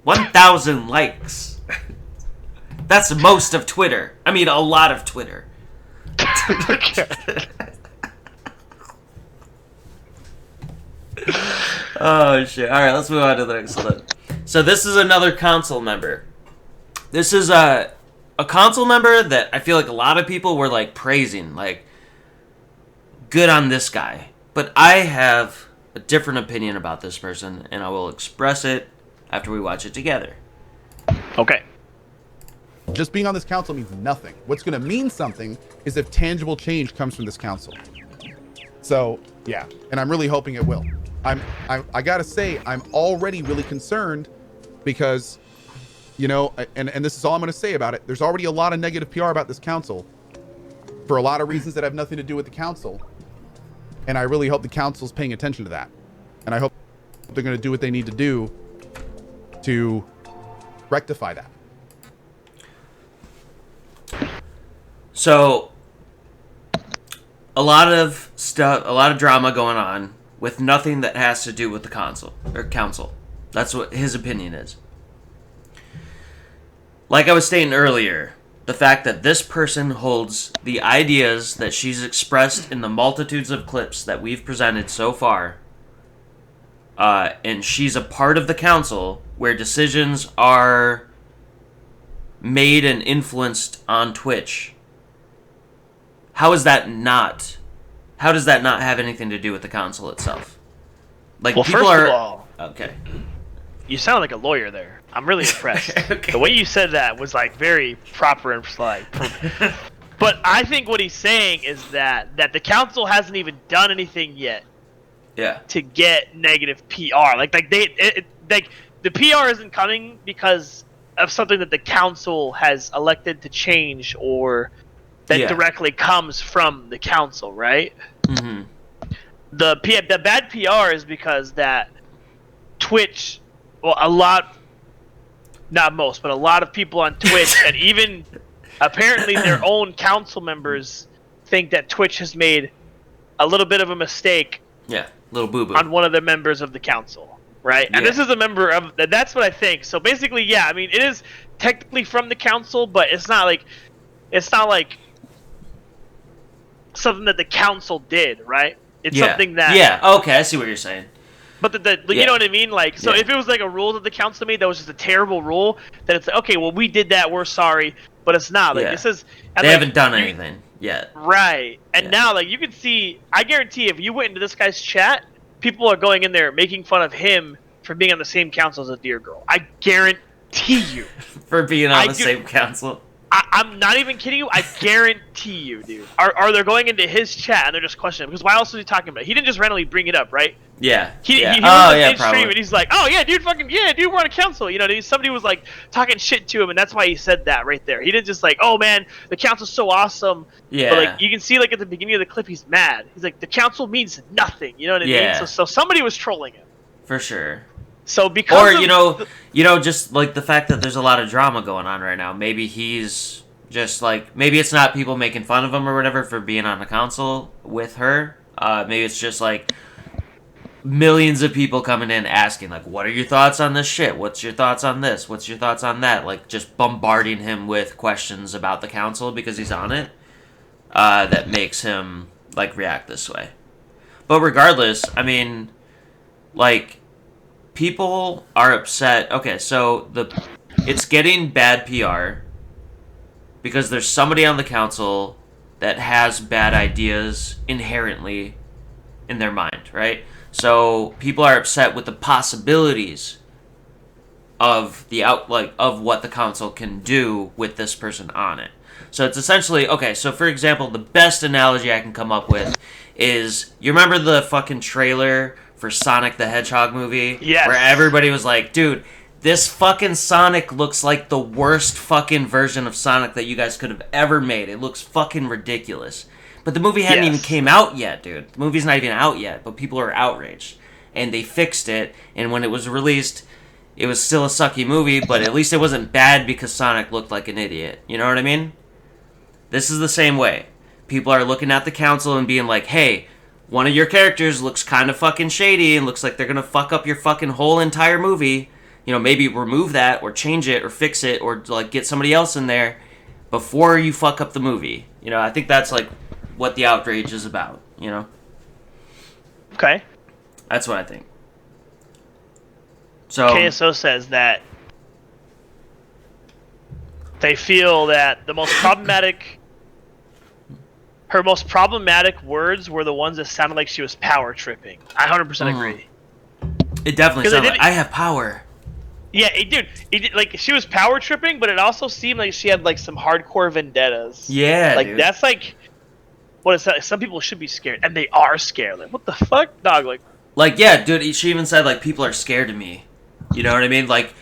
1,000 likes. That's most of Twitter. I mean, a lot of Twitter. Oh, shit. Alright, let's move on to the next one. So this is another console member. This is a console member that I feel like a lot of people were, like, praising. Like, good on this guy. But I have a different opinion about this person, and I will express it after we watch it together. Okay. Just being on this council means nothing. What's going to mean something is if tangible change comes from this council. So, yeah, and I'm really hoping it will. I gotta say, I'm already really concerned because, you know, and this is all I'm going to say about it. There's already a lot of negative PR about this council for a lot of reasons that have nothing to do with the council. And I really hope the council's paying attention to that. And I hope they're going to do what they need to do to rectify that. So, a lot of stuff, a lot of drama going on with nothing that has to do with the council. That's what his opinion is. Like I was stating earlier, the fact that this person holds the ideas that she's expressed in the multitudes of clips that we've presented so far, and she's a part of the council where decisions are made and influenced on Twitch. How does that not have anything to do with the council itself? Like, well, people first are... of all, okay. You sound like a lawyer there. I'm really impressed. Okay. The way you said that was like very proper and like. But I think what he's saying is that the council hasn't even done anything yet. Yeah. To get negative PR, like the PR isn't coming because of something that the council has elected to change or that directly comes from the council, right? Mm-hmm. The bad PR is because that Twitch, well, a lot, not most, but a lot of people on Twitch and even apparently their own council members think that Twitch has made a little bit of a mistake. Yeah, little boo-boo. On one of the members of the council, right? And this is a member of, that's what I think. So basically, yeah, I mean, it is technically from the council, but it's not like something that the council did, right? It's something that... Yeah, okay, I see what you're saying. But you know what I mean? Like, so if it was like a rule that the council made that was just a terrible rule, then it's like, okay, well, we did that, we're sorry, but it's not. Like, this is... They haven't done anything yet. Right. And now, like, you can see, I guarantee if you went into this guy's chat, people are going in there making fun of him for being on the same council as a dear girl. I guarantee you. For being on the same council? I'm not even kidding you. I guarantee you, dude. Are they going into his chat and they're just questioning him? Because why else was he talking about it? He didn't just randomly bring it up, right? Yeah. He was on stream and he's like, oh yeah, dude, dude, we're on a council. You know, somebody was like talking shit to him, and that's why he said that right there. He didn't just like, oh man, the council's so awesome. Yeah. But like, you can see like at the beginning of the clip, he's mad. He's like, the council means nothing. You know what I mean? So somebody was trolling him. For sure. So because just like the fact that there's a lot of drama going on right now. Maybe he's just like, maybe it's not people making fun of him or whatever for being on the council with her. Maybe it's just like millions of people coming in asking like, what are your thoughts on this shit? What's your thoughts on this? What's your thoughts on that? Like, just bombarding him with questions about the council because he's on it. That makes him like react this way. But regardless, I mean, like, people are upset. Okay, so it's getting bad PR because there's somebody on the council that has bad ideas inherently in their mind, right? So people are upset with the possibilities of of what the council can do with this person on it. So it's essentially, okay, so for example, the best analogy I can come up with is, you remember the fucking trailer for Sonic the Hedgehog movie? Yes. Where everybody was like, dude, this fucking Sonic looks like the worst fucking version of Sonic that you guys could have ever made. It looks fucking ridiculous. But the movie hadn't even came out yet, dude. The movie's not even out yet, but people are outraged. And they fixed it, and when it was released, it was still a sucky movie, but at least it wasn't bad because Sonic looked like an idiot. You know what I mean? This is the same way. People are looking at the council and being like, hey, one of your characters looks kind of fucking shady and looks like they're gonna fuck up your fucking whole entire movie. You know, maybe remove that or change it or fix it or like get somebody else in there before you fuck up the movie. You know, I think that's like what the outrage is about, you know? Okay. That's what I think. So KSO says that they feel that her most problematic words were the ones that sounded like she was power tripping. I 100% agree. It definitely sounded like, I have power. Yeah, it like, she was power tripping, but it also seemed like she had like some hardcore vendettas. Yeah, like dude. That's like, what is that? Some people should be scared, and they are scared. Like, what the fuck, dog? Like, yeah, dude. She even said like, people are scared of me. You know what I mean? Like,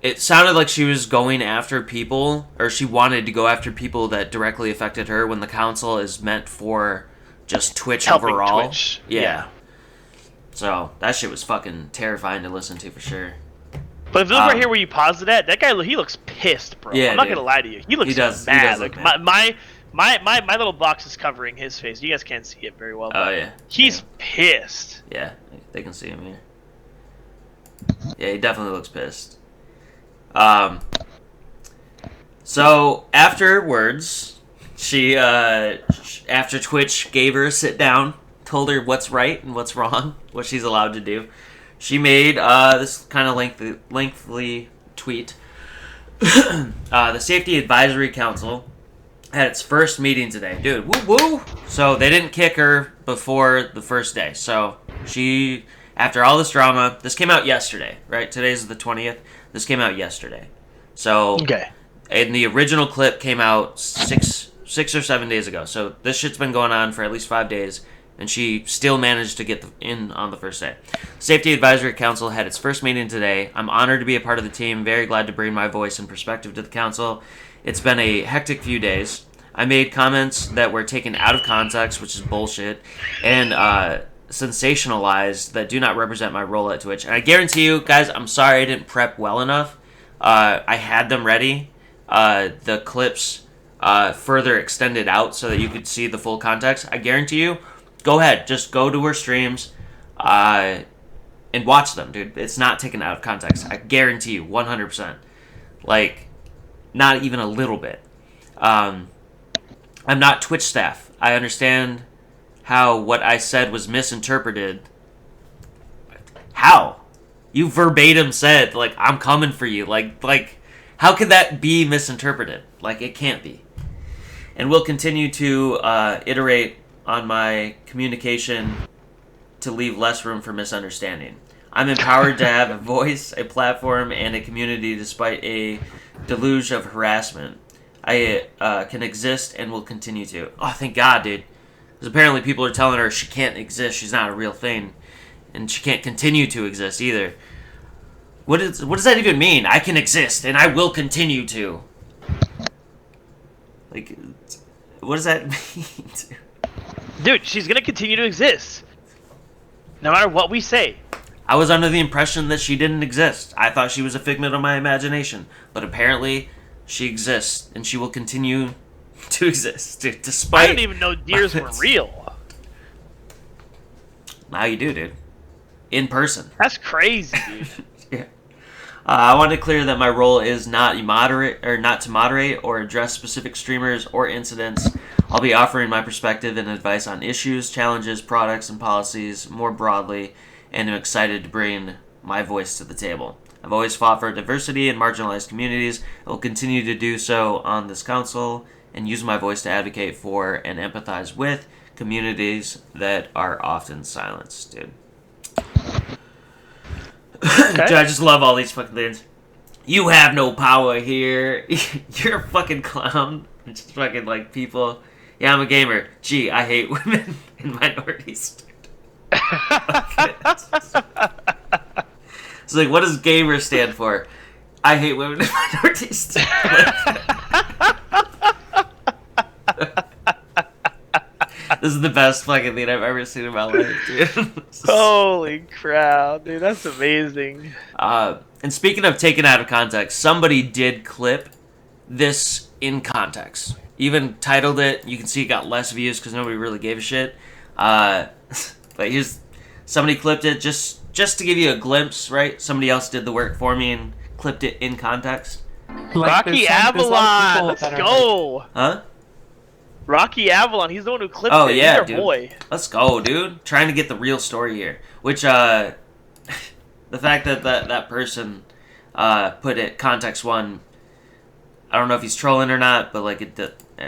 it sounded like she was going after people, or she wanted to go after people that directly affected her, when the council is meant for just Twitch helping overall. Twitch. Yeah. So that shit was fucking terrifying to listen to for sure. But if you look right here where you paused it at, that guy, he looks pissed, bro. Yeah, I'm not gonna lie to you. He looks mad. He does look mad. My little box is covering his face. You guys can't see it very well. Oh yeah. He's pissed. Yeah, they can see him here. Yeah, he definitely looks pissed. So afterwards, she after Twitch gave her a sit down, told her what's right and what's wrong, what she's allowed to do, she made this kind of lengthy tweet. The Safety Advisory Council had its first meeting today. Dude, woo woo! So they didn't kick her before the first day. So she, after all this drama, this came out yesterday, right? Today's the 20th. This came out yesterday. So, okay. And the original clip came out six or 7 days ago. So this shit's been going on for at least 5 days, and she still managed to get in on the first day. Safety Advisory Council had its first meeting today. I'm honored to be a part of the team. Very glad to bring my voice and perspective to the council. It's been a hectic few days. I made comments that were taken out of context, which is bullshit, and sensationalized that do not represent my role at Twitch. And I guarantee you, guys, I'm sorry I didn't prep well enough. I had them ready. The clips further extended out so that you could see the full context. I guarantee you, go ahead, just go to her streams and watch them, dude. It's not taken out of context. I guarantee you, 100%. Like, not even a little bit. I'm not Twitch staff. I understand how what I said was misinterpreted. How? You verbatim said, like, I'm coming for you. Like, how could that be misinterpreted? Like, it can't be. And we'll continue to iterate on my communication to leave less room for misunderstanding. I'm empowered to have a voice, a platform, and a community despite a deluge of harassment. I can exist and will continue to. Oh, thank God, dude. Because apparently people are telling her she can't exist, she's not a real thing. And she can't continue to exist either. What does that even mean? I can exist and I will continue to. Like, what does that mean? Dude, she's gonna continue to exist. No matter what we say. I was under the impression that she didn't exist. I thought she was a figment of my imagination. But apparently, she exists, and she will continue to exist, despite... I didn't even know deers were real. Now you do, dude. In person. That's crazy, dude. Yeah. I want to clear that my role is not to moderate or address specific streamers or incidents. I'll be offering my perspective and advice on issues, challenges, products, and policies more broadly, and I'm excited to bring my voice to the table. I've always fought for diversity and marginalized communities. I will continue to do so on this council and use my voice to advocate for and empathize with communities that are often silenced, dude. Okay. Dude, I just love all these fucking things. You have no power here. You're a fucking clown. It's just fucking like people. Yeah, I'm a gamer. Gee, I hate women and minorities. It's like, what does gamer stand for? I hate women and minorities. This is the best fucking thing I've ever seen in my life, dude. Holy crap, dude, that's amazing. And speaking of taken out of context, somebody did clip this in context. Even titled it. You can see it got less views because nobody really gave a shit. But here's... Somebody clipped it just to give you a glimpse, right? Somebody else did the work for me and clipped it in context. Like, Rocky Avalon, let's go. Huh? Rocky Avalon, he's the one who clipped it. Oh, yeah, He's our dude. boy. Let's go, dude. Trying to get the real story here. Which, the fact that person put it context one, I don't know if he's trolling or not, but, like,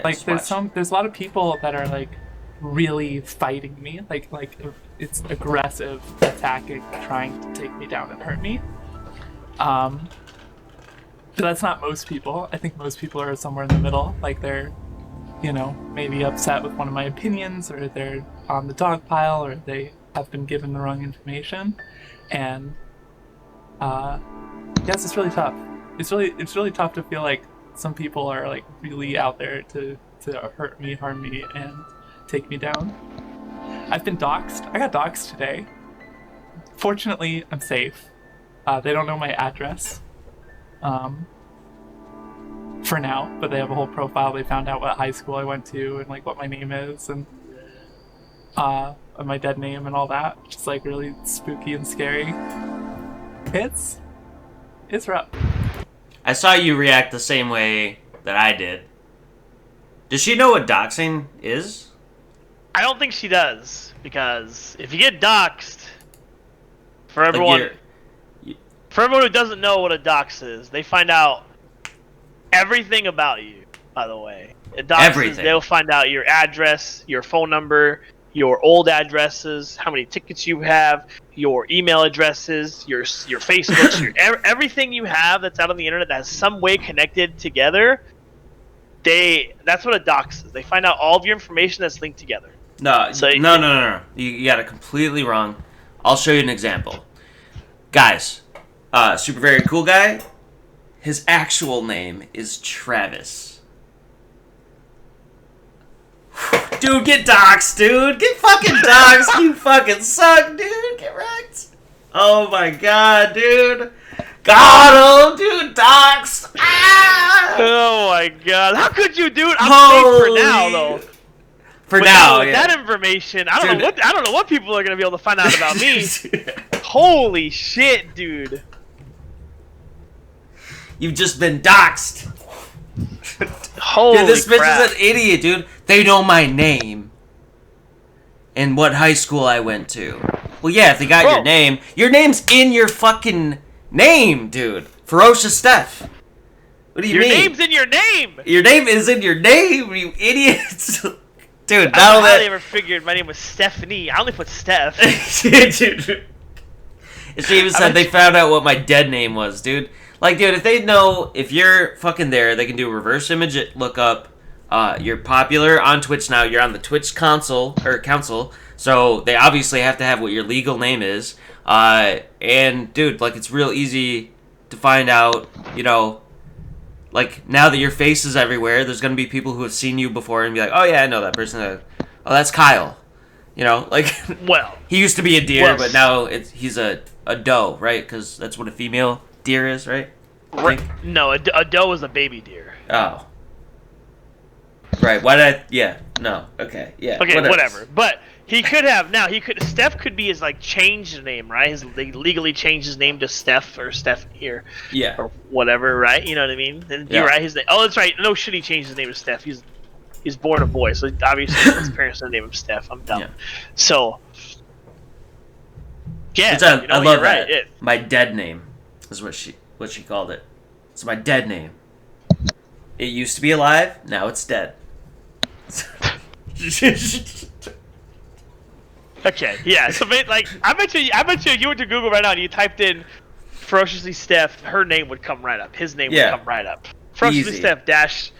like, there's a lot of people that are, like, really fighting me. Like it's aggressive, attacking, trying to take me down and hurt me. But that's not most people. I think most people are somewhere in the middle. Like, they're, you know, maybe upset with one of my opinions, or they're on the dog pile, or they have been given the wrong information. And yes, it's really tough. It's really tough to feel like some people are, like, really out there to hurt me, harm me, and take me down. I've been doxxed. I got doxxed today. Fortunately, I'm safe. They don't know my address. for now, but they have a whole profile. They found out what high school I went to and like what my name is and my dead name and all that. Just like really spooky and scary. It's rough. I saw you react the same way that I did. Does she know what doxing is? I don't think she does, because if you get doxed, for everyone who doesn't know what a dox is, they find out everything about you, by the way. Everything. They'll find out your address, your phone number, your old addresses, how many tickets you have, your email addresses, your Facebooks, everything you have that's out on the internet that's some way connected together. That's what a dox is. They find out all of your information that's linked together. No. You got it completely wrong. I'll show you an example. Guys, SuperVeryCoolGuy, his actual name is Travis. Dude, get doxxed, dude. Get fucking doxxed. You fucking suck, dude. Get wrecked. Oh my god, dude. Got him, dude. Doxxed. Ah! Oh my god. How could you, dude? I'm safe for now, though. For now, with yeah. that information, I don't know what people are gonna be able to find out about me. Holy shit, dude. You've just been doxxed. Holy dude, this bitch crap. is an idiot, dude. They know my name and what high school I went to. Well, yeah, if they got your name's in your fucking name, dude. FerociousSteph. What do you mean? Your name's in your name. Your name is in your name, you idiots. Dude, I don't know how they ever figured my name was Stephanie. I only put Steph. Dude. She even said they found out what my dead name was, dude. Like, dude, if they know if you're fucking there, they can do a reverse image lookup. You're popular on Twitch now. You're on the Twitch council, so they obviously have to have what your legal name is. And, dude, like, it's real easy to find out, you know, like, now that your face is everywhere, there's going to be people who have seen you before and be like, oh, yeah, I know that person. Oh, that's Kyle. You know, like, well, he used to be a deer, but now he's a doe, right? Because that's what a female deer is, right? No, a doe is a baby deer. Oh. Right, why did I... Yeah, no, okay, yeah. Okay, whatever. But he could have... Now, Steph could be his, like, changed name, right? They legally changed his name to Steph or Steph here. Yeah. Or whatever, right? You know what I mean? And you're right, his name... Oh, that's right. No shit, he changed his name to Steph. He's born a boy, so obviously his parents named him Steph. I'm dumb. Yeah. So... Yeah, I love that. Right. My dead name is what she called it. It's my dead name. It used to be alive, now it's dead. Okay, yeah. So, like, I bet you, you went to Google right now and you typed in FerociouslySteph, her name would come right up. His name would come right up. FerociouslySteph dash.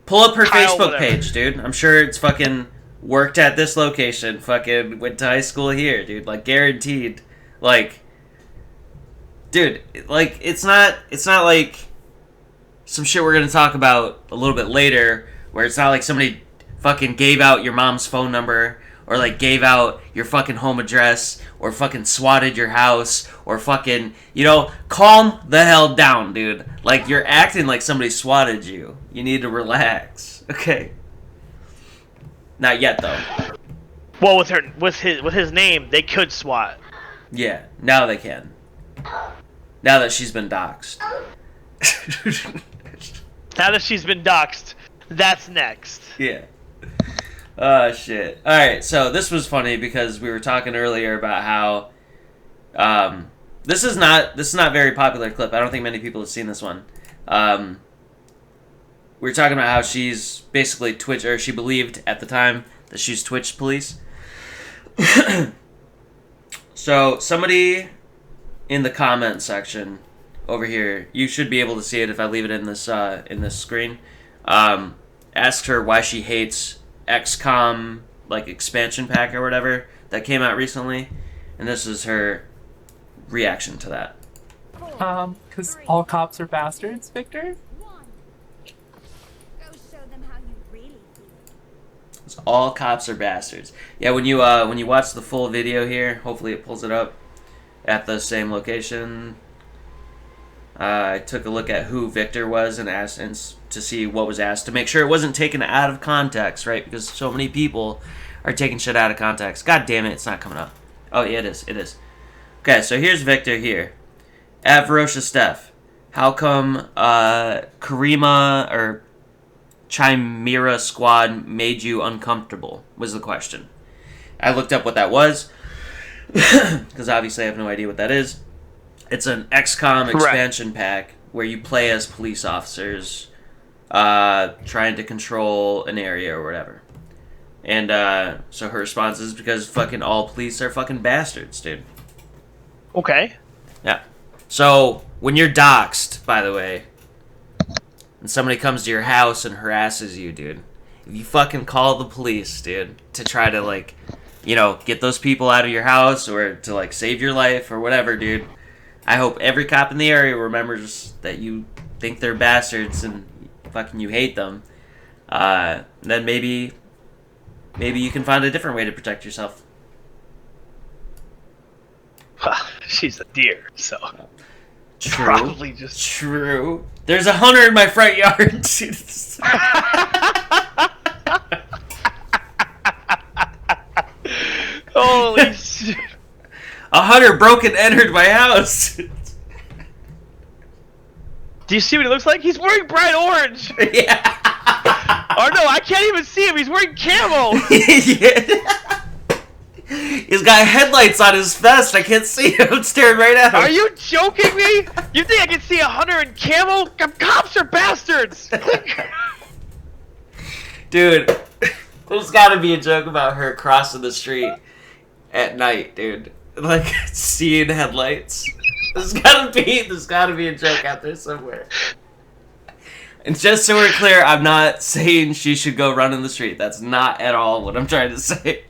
Pull up her Kyle, Facebook whatever. page, dude. I'm sure it's fucking worked at this location. Fucking went to high school here, dude. Like, guaranteed. Like, dude, like, it's not like some shit we're gonna talk about a little bit later, where it's not like somebody fucking gave out your mom's phone number, or like gave out your fucking home address, or fucking swatted your house, or fucking, you know, calm the hell down, dude. Like, you're acting like somebody swatted you. You need to relax, okay? Not yet, though. Well, with his name, they could swat. Yeah, now they can. Now that she's been doxxed. Now that she's been doxxed, that's next. Yeah. Oh, shit. Alright, so this was funny because we were talking earlier about how... This is not a very popular clip. I don't think many people have seen this one. We were talking about how she's basically Twitch... Or she believed at the time that she's Twitch police. So, somebody in the comment section over here, you should be able to see it if I leave it in this screen, asked her why she hates XCOM, like, expansion pack or whatever that came out recently, and this is her reaction to that. Because all cops are bastards, Victor? All cops are bastards. Yeah, when you watch the full video here, hopefully it pulls it up at the same location. I took a look at who Victor was and asked to see what was asked to make sure it wasn't taken out of context, right? Because so many people are taking shit out of context. God damn it, it's not coming up. Oh, yeah, it is. It is. Okay, so here's Victor here. At FerociousSteph, how come Karima or Chimera Squad made you uncomfortable? Was the question. I looked up what that was, because obviously I have no idea what that is. It's an XCOM expansion pack where you play as police officers trying to control an area or whatever. And so her response is because fucking all police are fucking bastards, dude. Okay. Yeah. So, when you're doxxed, by the way, and somebody comes to your house and harasses you, dude, if you fucking call the police, dude, to try to, like, you know, get those people out of your house or to, like, save your life or whatever, dude, I hope every cop in the area remembers that you think they're bastards and fucking you hate them. Then maybe you can find a different way to protect yourself. She's a deer, so True. probably just True. There's a hunter in my front yard. Holy shit! A hunter broke and entered my house. Do you see what he looks like? He's wearing bright orange. Yeah. Or no, I can't even see him. He's wearing camo. Yeah. He's got headlights on his vest. I can't see him. I'm staring right at him. Are you joking me? You think I can see a hunter in camo? Cops are bastards. Dude, there's gotta be a joke about her crossing the street at night, dude. Like, seeing headlights. There's gotta be a joke out there somewhere. And just so we're clear, I'm not saying she should go run in the street. That's not at all what I'm trying to say.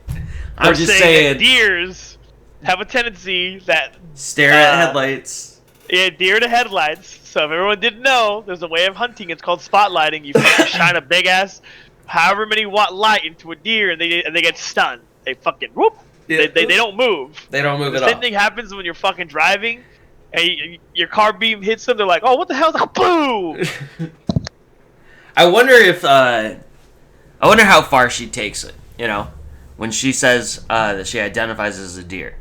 I'm just saying that deers have a tendency that stare at headlights. Yeah, deer to headlights. So if everyone didn't know, there's a way of hunting. It's called spotlighting. You fucking shine a big ass, however many watt light into a deer, and they get stunned. They fucking whoop. Yeah. They don't move. They don't move at all. The same thing happens when you're fucking driving, and your car beam hits them. They're like, "Oh, what the hell?" Like, boom. I wonder how far she takes it. You know, when she says that she identifies as a deer.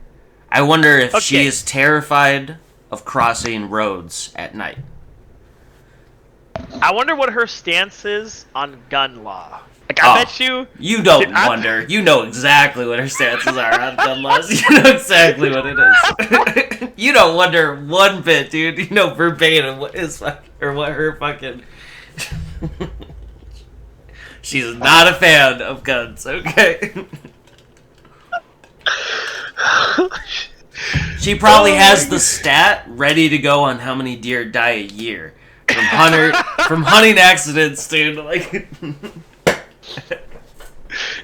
I wonder if she is terrified of crossing roads at night. I wonder what her stance is on gun law. Like, I bet you... You don't wonder. You know exactly what her stances are on gun laws. You know exactly what it is. You don't wonder one bit, dude. You know verbatim what her fucking... She's not a fan of guns, okay? She probably has the stat ready to go on how many deer die a year from hunting accidents, dude. Like,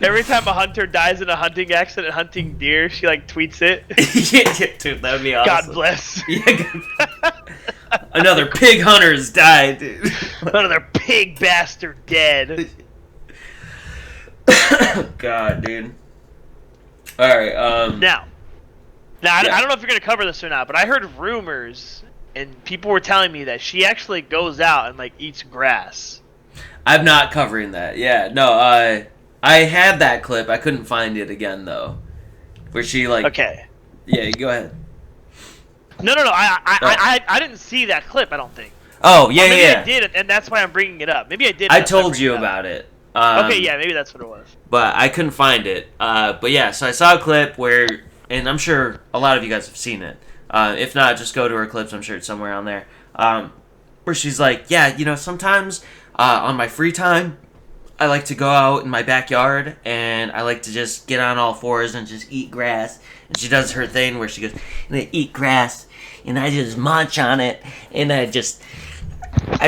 every time a hunter dies in a hunting accident hunting deer, she like tweets it. Yeah, dude, that would be awesome. God bless. Yeah, another pig hunter's died, dude. Another pig bastard dead. God, dude. Alright, Now, I don't know if you're going to cover this or not, but I heard rumors, and people were telling me that she actually goes out and, like, eats grass. I'm not covering that. Yeah, no, I had that clip. I couldn't find it again, though. Where she, like... Okay. Yeah, go ahead. No, I didn't see that clip, I don't think. Oh, yeah, maybe yeah. I did, and that's why I'm bringing it up. Maybe I did. I told you about it. Okay, yeah, maybe that's what it was. But I couldn't find it. But yeah, so I saw a clip where, and I'm sure a lot of you guys have seen it. If not, just go to her clips. I'm sure it's somewhere on there. Where she's like, yeah, you know, sometimes on my free time, I like to go out in my backyard and I like to just get on all fours and just eat grass. And she does her thing where she goes, and I eat grass and I just munch on it and I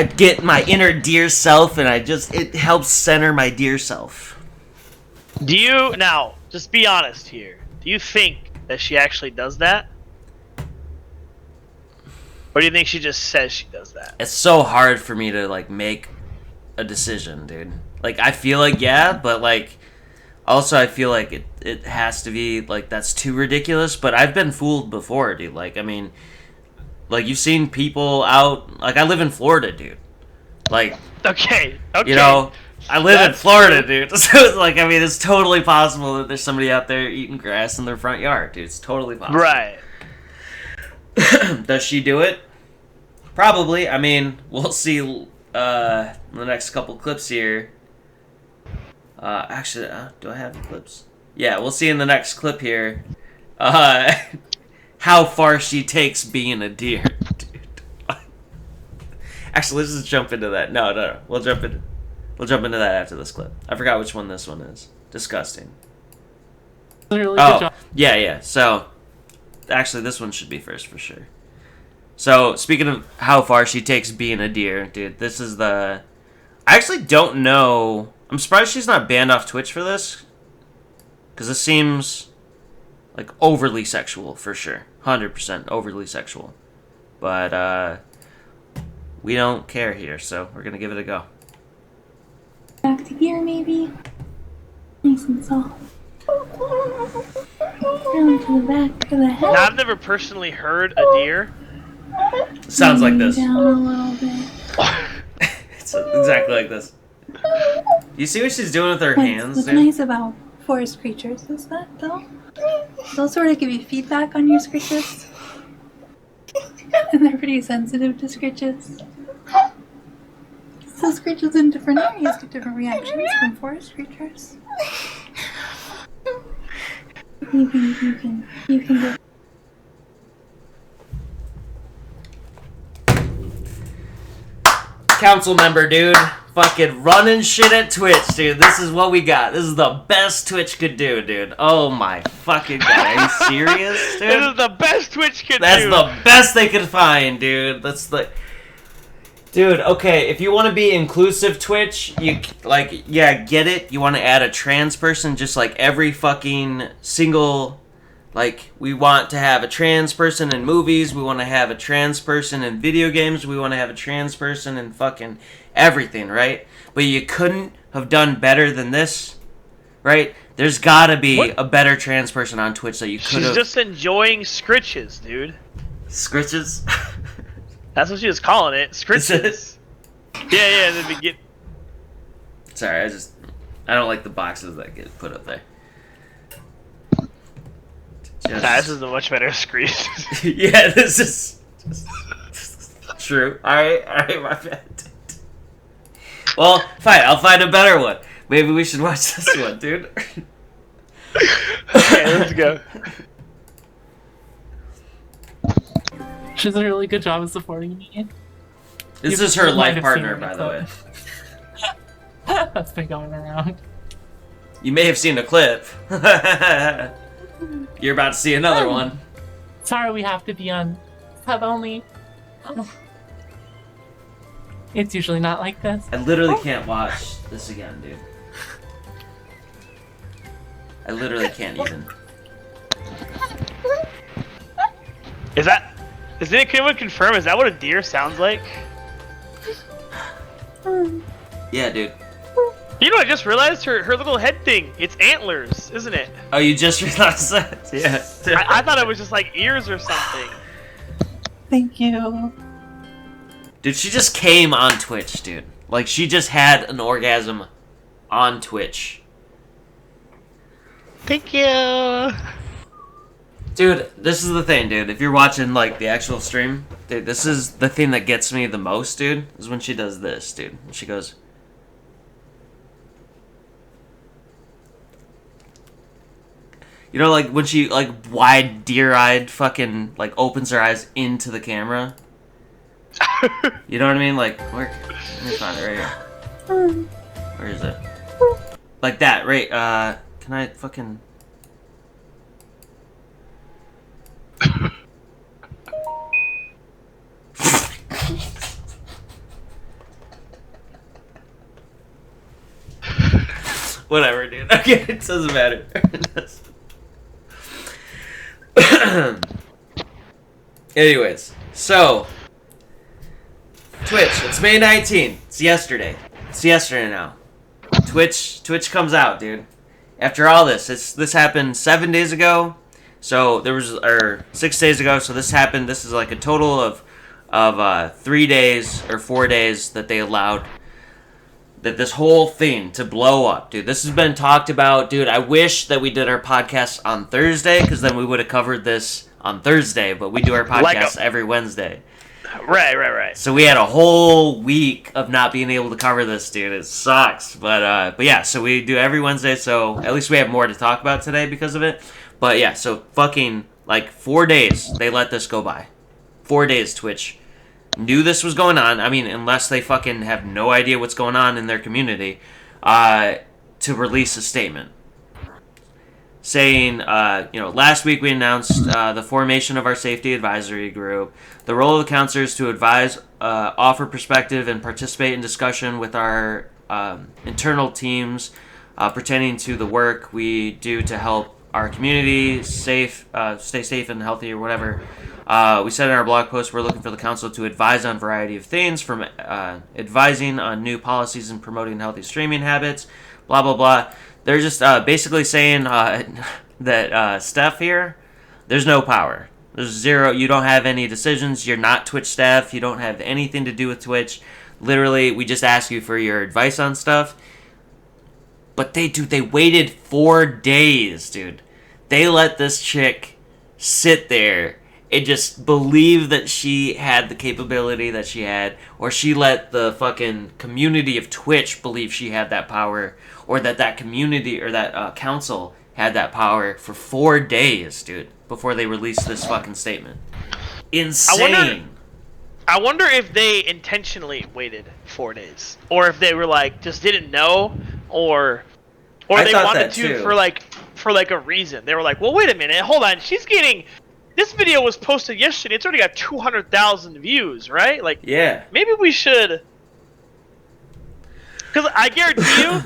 get my inner deer self, and it helps center my deer self. Do you, now, just be honest here, do you think that she actually does that? Or do you think she just says she does that? It's so hard for me to, like, make a decision, dude. Like, I feel like, yeah, but, like, also I feel like it has to be, like, that's too ridiculous, but I've been fooled before, dude. Like, I mean, Like, you've seen people out... Like, I live in Florida, dude. Like... Okay. You know, I live in Florida, dude. So, it's like, I mean, it's totally possible that there's somebody out there eating grass in their front yard, dude. It's totally possible. Right. Does she do it? Probably. I mean, we'll see in the next couple clips here. Actually, do I have the clips? Yeah, we'll see in the next clip here how far she takes being a deer, dude. Actually, let's just jump into that. No. We'll jump into that after this clip. I forgot which one this one is. Disgusting. Really good job. Yeah. So, actually, this one should be first for sure. So, speaking of how far she takes being a deer, dude, this is the... I actually don't know... I'm surprised she's not banned off Twitch for this. Because this seems like overly sexual for sure. 100% overly sexual. But, we don't care here, so we're going to give it a go. Back to gear, maybe. Nice and soft. Down to the back of the head. Now, I've never personally heard a deer. Sounds like this. Down a little bit. It's exactly like this. You see what she's doing with her hands, What's dude? nice about forest creatures is that they'll sort of give you feedback on your scritches. And they're pretty sensitive to scritches. So scritches in different areas get different reactions from forest creatures. You can get... Council member, dude. Fucking running shit at Twitch, dude. This is what we got. This is the best Twitch could do, dude. Oh my fucking god. Are you serious, dude? This is the best Twitch could That's do. the best they could find, dude. That's the... Dude, okay, if you want to be inclusive Twitch, you, like, yeah, get it. You want to add a trans person, just like every fucking single... Like, we want to have a trans person in movies. We want to have a trans person in video games. We want to have a trans person in fucking everything, right? But you couldn't have done better than this, right? There's got to be a better trans person on Twitch that you could have... She's just enjoying scritches, dude. Scritches? That's what she was calling it. Scritches. Yeah, then we get... Sorry, I don't like the boxes that get put up there. Nah, this is a much better screen. Yeah, this is true. Alright, my bad. Well, fine, I'll find a better one. Maybe we should watch this one, dude. Okay, let's go. She does a really good job of supporting me. This is her life partner, by the way. That's been going around. You may have seen a clip. You're about to see another one. Sorry, we have to be on sub only. It's usually not like this. I literally can't watch this again, dude. I literally can't even. Is anyone confirm? Is that what a deer sounds like? Yeah, dude. You know, I just realized her little head thing. It's antlers, isn't it? Oh, you just realized that? Yeah. I thought it was just like ears or something. Thank you. Dude, she just came on Twitch, dude. Like, she just had an orgasm on Twitch. Thank you. Dude, this is the thing, dude. If you're watching, like, the actual stream, dude, this is the thing that gets me the most, dude, is when she does this, dude. When she goes... You know, like, when she, like, wide, deer-eyed fucking, like, opens her eyes into the camera? You know what I mean? Like, where... Let me find it right here. Where is it? Like that, right? Can I fucking... Whatever, dude. Okay, it doesn't matter. Anyways, so... Twitch, it's May 19th. It's yesterday. It's yesterday now. Twitch comes out, dude. After all this happened 7 days ago. So there was 6 days ago. So this happened. This is like a total of 3 days or 4 days that they allowed that this whole thing to blow up, dude. This has been talked about, dude. I wish that we did our podcast on Thursday, because then we would have covered this on Thursday. But we do our podcast every Wednesday. Right. So we had a whole week of not being able to cover this, dude. It sucks, but yeah. So we do every Wednesday. So at least we have more to talk about today because of it. But yeah, so fucking like 4 days they let this go by. 4 days Twitch knew this was going on. I mean, unless they fucking have no idea what's going on in their community, to release a statement saying, last week we announced the formation of our safety advisory group. The role of the counselor is to advise, offer perspective, and participate in discussion with our internal teams pertaining to the work we do to help our community stay safe and healthy or whatever. We said in our blog post we're looking for the council to advise on a variety of things, from advising on new policies and promoting healthy streaming habits, blah, blah, blah. They're just basically saying that Steph here, there's no power. There's zero. You don't have any decisions. You're not Twitch staff. You don't have anything to do with Twitch. Literally, we just ask you for your advice on stuff. But they waited 4 days, dude. They let this chick sit there and just believe that she had the capability that she had, or she let the fucking community of Twitch believe she had that power, or that community or that council had that power for 4 days, dude, before they released this fucking statement. Insane. I wonder if they intentionally waited 4 days, or if they were like just didn't know, or they wanted to for like a reason. They were like, well, wait a minute, hold on, this video was posted yesterday. It's already got 200,000 views, right? Like, yeah, maybe we should. Because I guarantee you,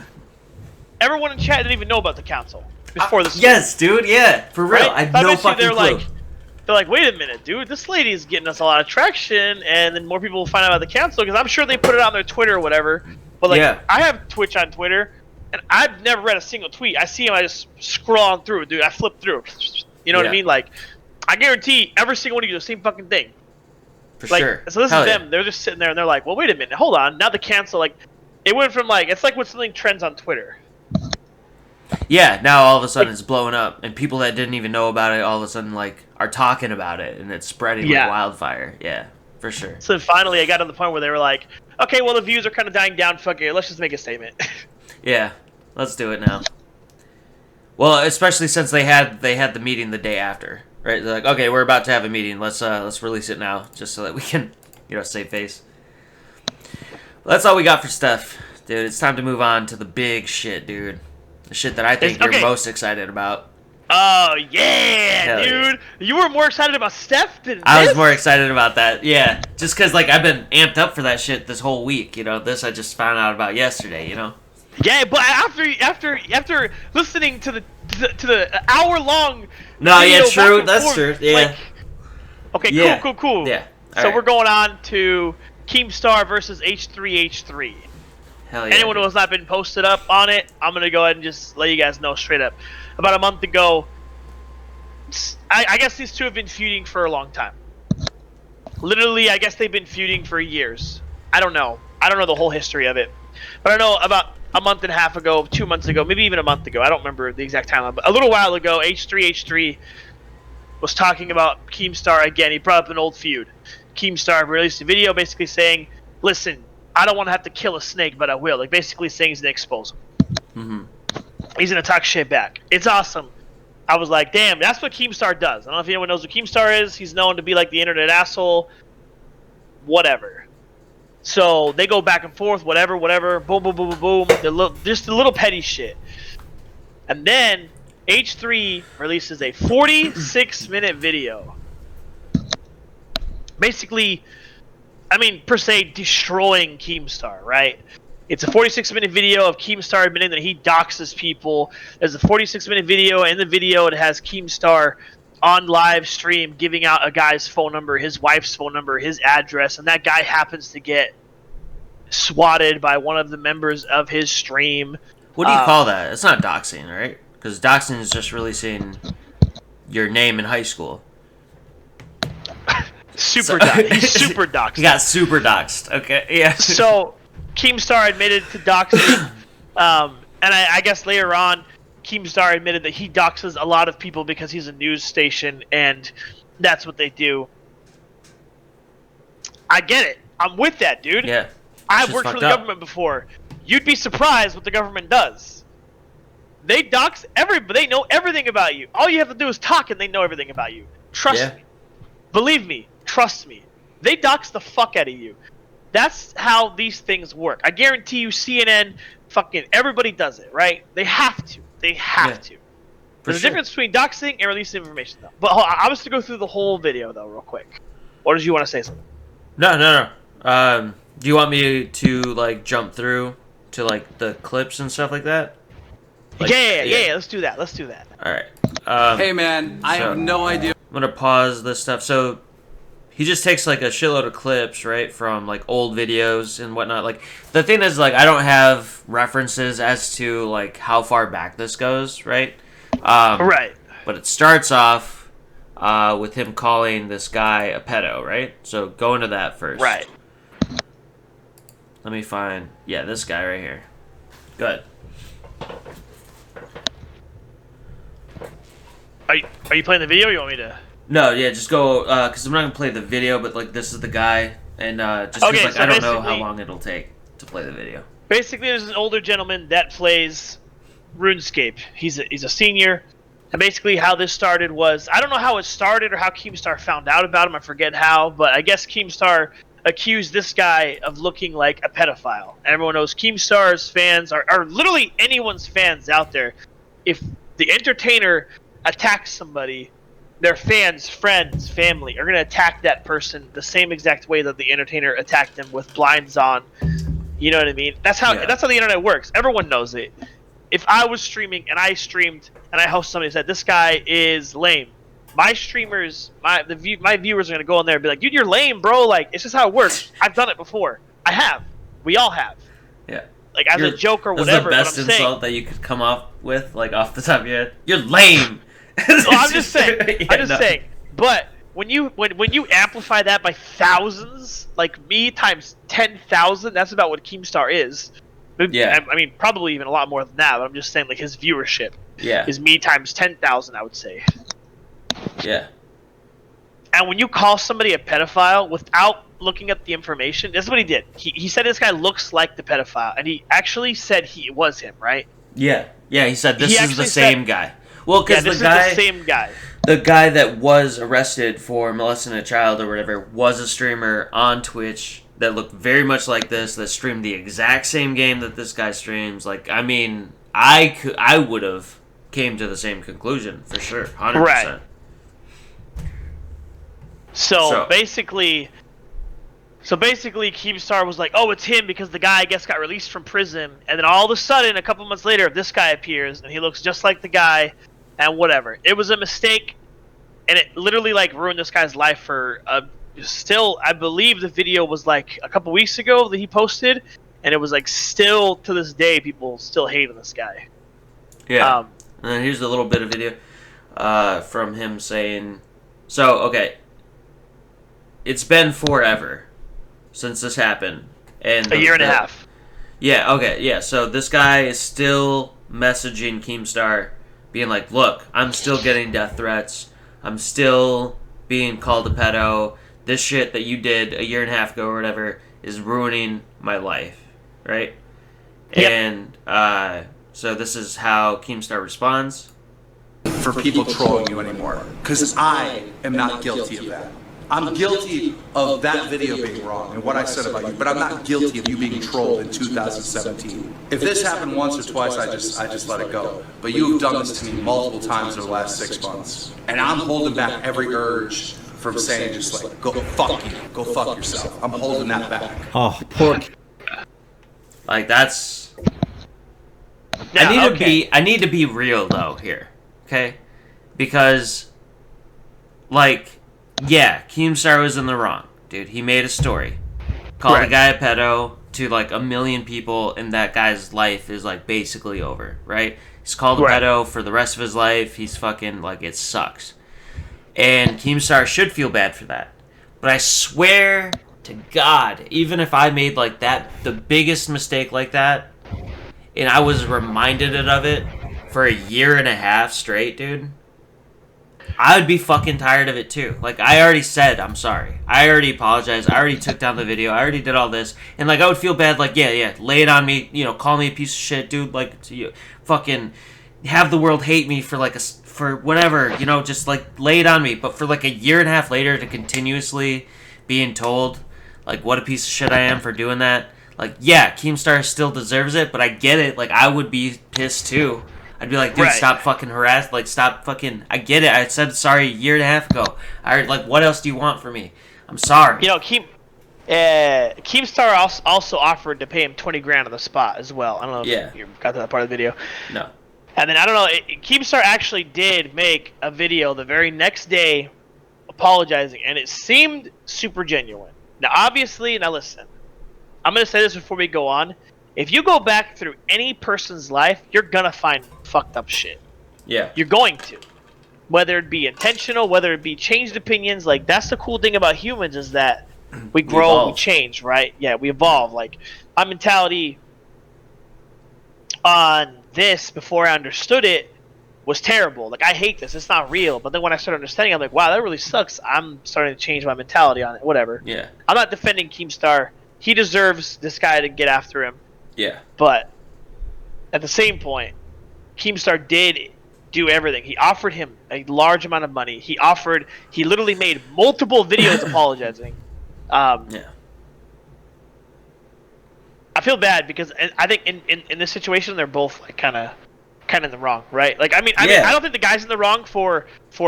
everyone in chat didn't even know about the council before this. Yes, dude. Yeah, for real. Right? I had no fucking clue. They're like, wait a minute, dude. This lady is getting us a lot of traction, and then more people will find out about the council, because I'm sure they put it on their Twitter or whatever. But like, I have Twitch on Twitter, and I've never read a single tweet. I see them, I just scroll on through, dude. I flip through. You know what I mean? Like, I guarantee every single one of you do the same fucking thing. For sure. So this is them. They're just sitting there and they're like, well, wait a minute. Hold on. Now the cancel, like, it went from like, it's like when something trends on Twitter. Yeah, now all of a sudden it's blowing up, and people that didn't even know about it all of a sudden like are talking about it, and it's spreading like wildfire. Yeah, for sure. So finally I got to the point where they were like, okay, well, the views are kind of dying down. Fuck it. Let's just make a statement. Yeah, let's do it now. Well, especially since they had the meeting the day after. Right, they're like, okay, we're about to have a meeting. Let's release it now, just so that we can, save face. Well, that's all we got for Steph, dude. It's time to move on to the big shit, dude. The shit that I think you're most excited about. Oh yeah, dude! Yeah. You were more excited about Steph than I was more excited about that. Yeah, just because like I've been amped up for that shit this whole week. This I just found out about yesterday. Yeah, but after listening to the hour-long true. That's true. Yeah. Okay, cool. Yeah. So we're going on to Keemstar versus H3H3. Hell yeah. Anyone who has not been posted up on it, I'm gonna go ahead and just let you guys know straight up. About a month ago, I guess these two have been feuding for a long time. Literally, I guess they've been feuding for years. I don't know the whole history of it, but I know about a month and a half ago, 2 months ago, maybe even a month ago. I don't remember the exact timeline, but a little while ago, H3H3 was talking about Keemstar again. He brought up an old feud. Keemstar released a video basically saying, listen, I don't want to have to kill a snake, but I will. Like, basically saying he's going to expose him. Mm-hmm. He's going to talk shit back. It's awesome. I was like, damn, that's what Keemstar does. I don't know if anyone knows what Keemstar is. He's known to be like the internet asshole. Whatever. So they go back and forth, whatever. Boom, boom, boom, boom, boom. Just a little petty shit. And then H3 releases a 46-minute video. Basically, per se, destroying Keemstar, right? It's a 46-minute video of Keemstar admitting that he doxes people. There's a 46-minute video. In the video, it has Keemstar on live stream giving out a guy's phone number, his wife's phone number, his address, and that guy happens to get swatted by one of the members of his stream. What do you call that? It's not doxing, right? Because doxing is just releasing your name in high school. He's super doxxed. He got super doxxed. Okay, yeah. So, Keemstar admitted to doxing, and I guess later on, Keemstar admitted that he doxes a lot of people because he's a news station, and that's what they do. I get it. I'm with that, dude. Yeah. I've worked for the government before. You'd be surprised what the government does. They dox everybody. They know everything about you. All you have to do is talk, and they know everything about you. Trust me. Believe me. Trust me. They dox the fuck out of you. That's how these things work. I guarantee you, CNN, fucking everybody does it, right? They have to. They have to. There's a difference between doxing and releasing information, though. But I was to go through the whole video, though, real quick. Or did you want to say something? No. Do you want me to like jump through to like the clips and stuff like that? Like, yeah. Let's do that. All right. Hey man, I have no idea. I'm gonna pause this stuff. So he just takes like a shitload of clips, right, from like old videos and whatnot. Like the thing is, like I don't have references as to like how far back this goes, right? Right. But it starts off with him calling this guy a pedo, right? So go into that first. Right. Let me find, this guy right here. Good. Are you playing the video or you want me to? No, just go, because I'm not going to play the video, but, like, this is the guy, and just because, like, I don't know how long it'll take to play the video. Basically, there's an older gentleman that plays RuneScape. He's a senior, and basically how this started was, I don't know how it started or how Keemstar found out about him, I forget how, but I guess Keemstar accused this guy of looking like a pedophile. Everyone knows Keemstar's fans are literally anyone's fans out there. If the entertainer attacks somebody, their fans, friends, family are going to attack that person the same exact way that the entertainer attacked them with blinds on. You know what I mean? That's how the internet works. Everyone knows it. If I was streaming and I streamed and I host somebody and said, this guy is lame, my streamers, my viewers are going to go in there and be like, dude, you're lame, bro. Like, it's just how it works. I've done it before. I have. We all have. Yeah. Like, as a joke or whatever. That's the best insult that you could come up with, like, off the top of your head. You're lame. Well, I'm just saying. Saying. But when you amplify that by thousands, like me times 10,000, that's about what Keemstar is. Yeah. I mean, probably even a lot more than that, but I'm just saying, like, his viewership is me times 10,000, I would say. Yeah. And when you call somebody a pedophile without looking at the information, that's what he did. He said this guy looks like the pedophile, and he actually said he was him, right? Yeah, he said this is the same guy. Well, because the same guy. The guy that was arrested for molesting a child or whatever was a streamer on Twitch that looked very much like this, that streamed the exact same game that this guy streams. Like, I mean, I would have came to the same conclusion for sure, 100%. Right. So basically, Keemstar was like, "Oh, it's him," because the guy, I guess, got released from prison, and then all of a sudden, a couple months later, this guy appears, and he looks just like the guy, and whatever. It was a mistake, and it literally like ruined this guy's life for. Still, I believe the video was like a couple weeks ago that he posted, and it was like still to this day, people still hating this guy. Yeah. And then here's a little bit of video from him saying, "So okay, it's been forever since this happened, and a year and a half. Yeah. Okay. Yeah. So this guy is still messaging Keemstar, being like, "Look, I'm still getting death threats. I'm still being called a pedo. This shit that you did a year and a half ago or whatever is ruining my life." Right. Yep. And so this is how Keemstar responds. For people trolling you anymore, because I am not guilty of that. I'm guilty of that video being wrong and what I said about you, but I'm not guilty of you being trolled in 2017. If this happened once or twice, I just let it go. But you've done this to me multiple times over the last 6 months, and I'm holding back every urge from saying just like, go fuck you, go fuck yourself. I'm holding that back. Oh, poor. Like that's. Yeah, I need to be real though here, okay? Because, like. Yeah, Keemstar was in the wrong, dude. He made a story, called a guy a pedo to like 1 million people, and that guy's life is like basically over, right? He's called a pedo for the rest of his life. He's fucking like, it sucks. And Keemstar should feel bad for that. But I swear to God, even if I made like that, the biggest mistake like that, and I was reminded of it for a year and a half straight, dude, I would be fucking tired of it too. Like, I already said I'm sorry. I already apologized. I already took down the video. I already did all this. And, like, I would feel bad, like, yeah, lay it on me, you know, call me a piece of shit, dude. Like, you fucking have the world hate me for, like, for whatever, you know, just, like, lay it on me. But for, like, a year and a half later to continuously being told, like, what a piece of shit I am for doing that. Like, yeah, Keemstar still deserves it, but I get it. Like, I would be pissed, too. I'd be like, dude, stop fucking harass. Like, stop fucking... I get it. I said sorry a year and a half ago. Like, what else do you want from me? I'm sorry. You know, Keemstar also offered to pay him 20 grand on the spot as well. I don't know if you got to that part of the video. No. And then, I don't know, Keemstar actually did make a video the very next day apologizing, and it seemed super genuine. Now, obviously, listen, I'm going to say this before we go on. If you go back through any person's life, you're going to find fucked up shit. Yeah. You're going to. Whether it be intentional, whether it be changed opinions. Like, that's the cool thing about humans is that we grow, we change, right? Yeah, we evolve. Like, my mentality on this before I understood it was terrible. Like, I hate this. It's not real. But then when I started understanding, I'm like, wow, that really sucks. I'm starting to change my mentality on it. Whatever. Yeah. I'm not defending Keemstar. He deserves this guy to get after him. Yeah. But at the same point, Keemstar did do everything. He offered him a large amount of money. He literally made multiple videos apologizing. Yeah. I feel bad because I think in this situation they're both like kind of in the wrong, right? Like I mean I don't think the guy's in the wrong for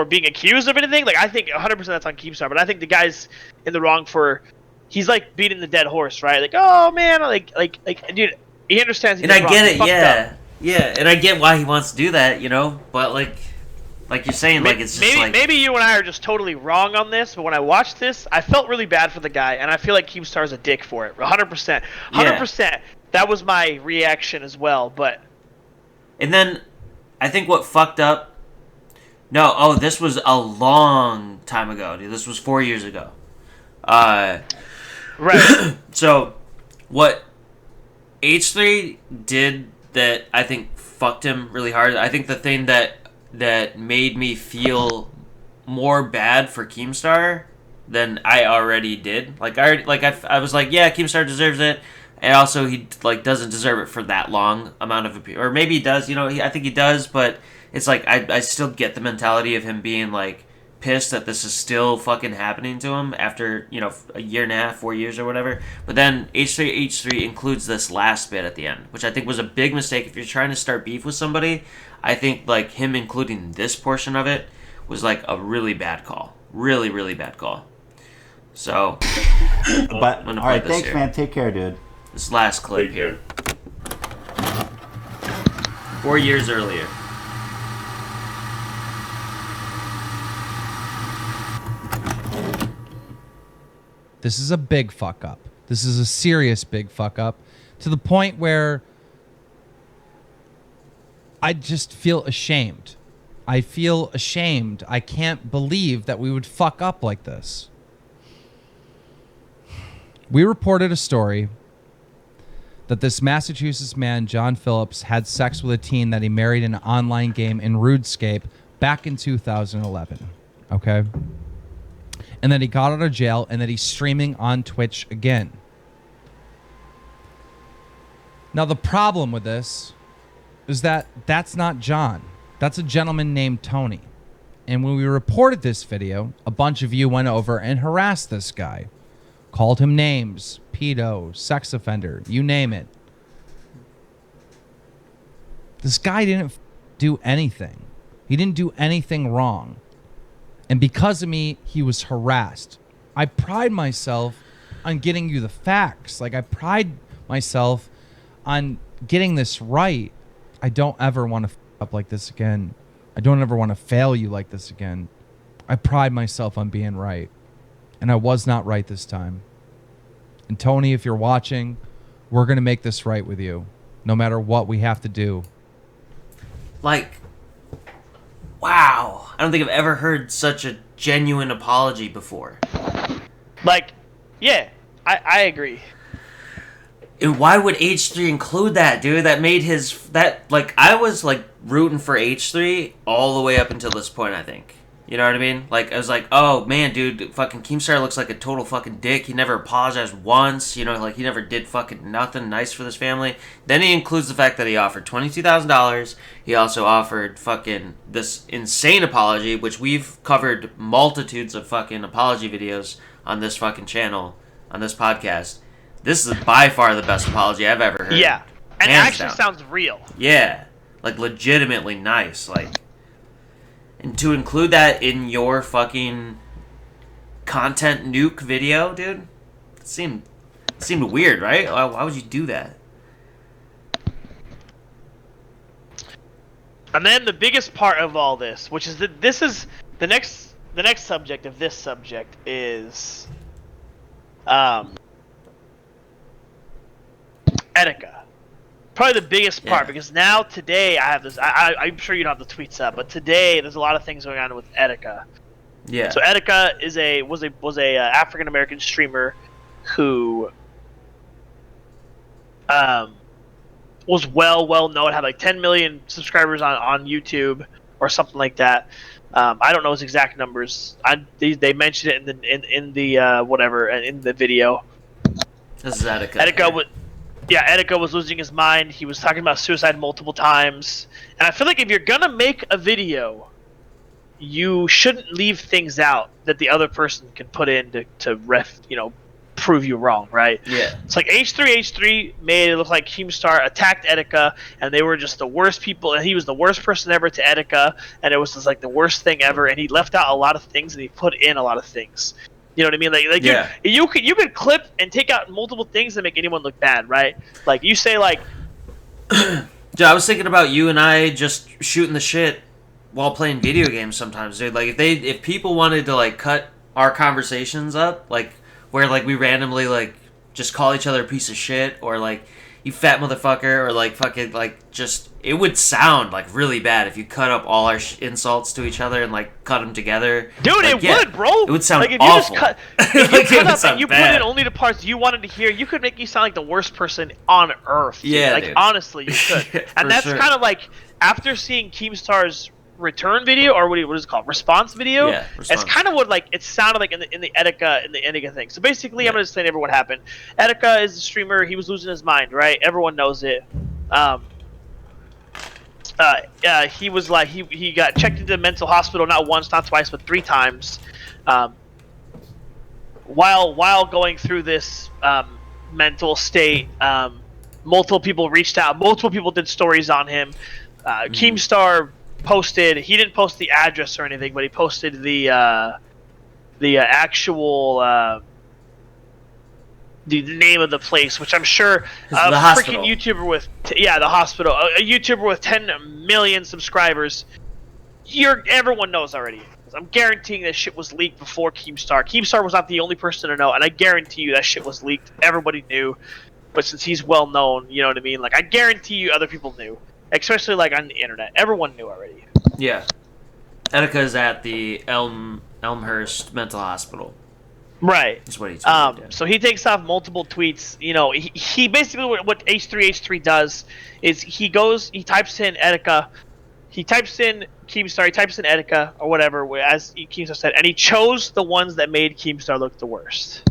being accused of anything. Like I think 100% that's on Keemstar, but I think the guy's in the wrong for he's like beating the dead horse, right? Like, oh man, like dude, he understands. And I get it, yeah, and I get why he wants to do that, you know. But like you're saying, like it's just maybe you and I are just totally wrong on this. But when I watched this, I felt really bad for the guy, and I feel like Keemstar's a dick for it. 100%, 100%. That was my reaction as well. But and then I think what fucked up. No, this was a long time ago, dude. This was 4 years ago. Right. So, what H3 did that I think fucked him really hard. I think the thing that made me feel more bad for Keemstar than I already did. I was like, yeah, Keemstar deserves it, and also he like doesn't deserve it for that long amount of or maybe he does. You know, I think he does, but it's like I still get the mentality of him being like pissed that this is still fucking happening to him after, you know, a year and a half, 4 years or whatever. But then H3H3 includes this last bit at the end, which I think was a big mistake. If you're trying to start beef with somebody, I think like him including this portion of it was like a really bad call. Really, really bad call. So, but all right, thanks, here. Man. Take care, dude. This last clip here. 4 years earlier. This is a big fuck up. This is a serious big fuck up to the point where I just feel ashamed. I feel ashamed. I can't believe that we would fuck up like this. We reported a story that this Massachusetts man, John Phillips, had sex with a teen that he married in an online game in RuneScape back in 2011. Okay? And then he got out of jail, and that he's streaming on Twitch again. Now, the problem with this is that that's not John. That's a gentleman named Tony. And when we reported this video, a bunch of you went over and harassed this guy. Called him names, pedo, sex offender, you name it. This guy didn't do anything. He didn't do anything wrong. And because of me, he was harassed. I pride myself on getting you the facts. Like, I pride myself on getting this right. I don't ever want to f up like this again. I don't ever want to fail you like this again. I pride myself on being right. And I was not right this time. And Tony, if you're watching, we're going to make this right with you, no matter what we have to do. Like, wow. I don't think I've ever heard such a genuine apology before. Like, yeah, I agree. And why would H3 include that, dude? That made I was, like, rooting for H3 all the way up until this point, I think. You know what I mean? Like, I was like, oh, man, dude, fucking Keemstar looks like a total fucking dick. He never apologized once. You know, like, he never did fucking nothing nice for this family. Then he includes the fact that he offered $22,000. He also offered fucking this insane apology, which we've covered multitudes of fucking apology videos on this fucking channel, on this podcast. This is by far the best apology I've ever heard. Yeah. And it actually sounds real. Yeah. Like, legitimately nice. Like, and to include that in your fucking content nuke video, dude, it seemed weird, right? Why would you do that? And then the biggest part of all this, which is that this is the next subject of this subject is Etika. Probably the biggest part, because now today I have this. I'm sure you don't have the tweets up, but today there's a lot of things going on with Etika. Yeah. So Etika was a African American streamer who was well known, had like 10 million subscribers on YouTube or something like that. I don't know his exact numbers. They mentioned it in the video. This is Etika. Etika was losing his mind. He was talking about suicide multiple times. And I feel like if you're gonna make a video, you shouldn't leave things out that the other person can put in to prove you wrong, right? Yeah. It's like H3H3 made it look like Keemstar attacked Etika, and they were just the worst people, and he was the worst person ever to Etika, and it was just like the worst thing ever, and he left out a lot of things, and he put in a lot of things. You know what I mean? Like yeah. you could clip and take out multiple things that make anyone look bad, right? Like you say, like, dude, I was thinking about you and I just shooting the shit while playing video games sometimes, dude. Like if people wanted to like cut our conversations up, like where like we randomly like just call each other a piece of shit, or like you fat motherfucker, or like fucking like just, it would sound like really bad if you cut up all our insults to each other and like cut them together. Dude, like, it would, bro. It would sound like, if awful. You just if you cut up and you bad. put in only the parts you wanted to hear, you could make you sound like the worst person on earth. Dude. Yeah, like dude. honestly, you could. And that's sure. kind of like after seeing Keemstar's return video, or what is it called, response video. Yeah, response. It's kind of what like it sounded like in the Etika thing. So basically, I'm gonna explain everyone what happened. Etika is a streamer. He was losing his mind, right? Everyone knows it. He was like he got checked into the mental hospital not once, not twice, but 3 times. While going through this mental state, multiple people reached out. Multiple people did stories on him. Keemstar posted. He didn't post the address or anything, but he posted the actual the name of the place, which I'm sure a freaking YouTuber with the hospital, a YouTuber with 10 million subscribers, everyone knows already. I'm guaranteeing that shit was leaked before Keemstar. Keemstar was not the only person to know, and I guarantee you that shit was leaked. Everybody knew, but since he's well known, you know what I mean. Like I guarantee you, other people knew. Especially like on the internet, everyone knew already. Yeah, Etika's at the Elmhurst Mental Hospital. Right. That's what he told me. So he takes off multiple tweets. You know, he basically what H3H3 does is he types in Etika, he types in Keemstar, he types in Etika or whatever, as Keemstar said, and he chose the ones that made Keemstar look the worst.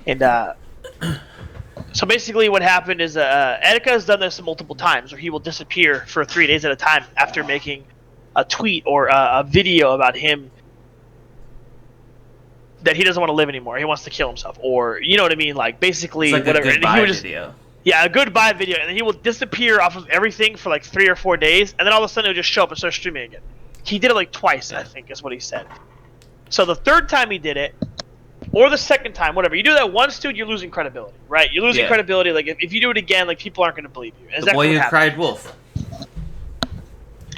And so basically what happened is Etika has done this multiple times, where he will disappear for 3 days at a time after making a tweet or a video about him that he doesn't want to live anymore. He wants to kill himself, or you know what I mean, like basically it's like whatever. A goodbye video. Yeah, a goodbye video, and then he will disappear off of everything for like 3 or 4 days, and then all of a sudden he'll just show up and start streaming again. He did it like twice, I think, is what he said. So the third time he did it, or the second time, whatever. You do that once, dude, you're losing credibility, right? You're losing credibility. Like, if you do it again, like, people aren't going to believe you. The boy who cried wolf.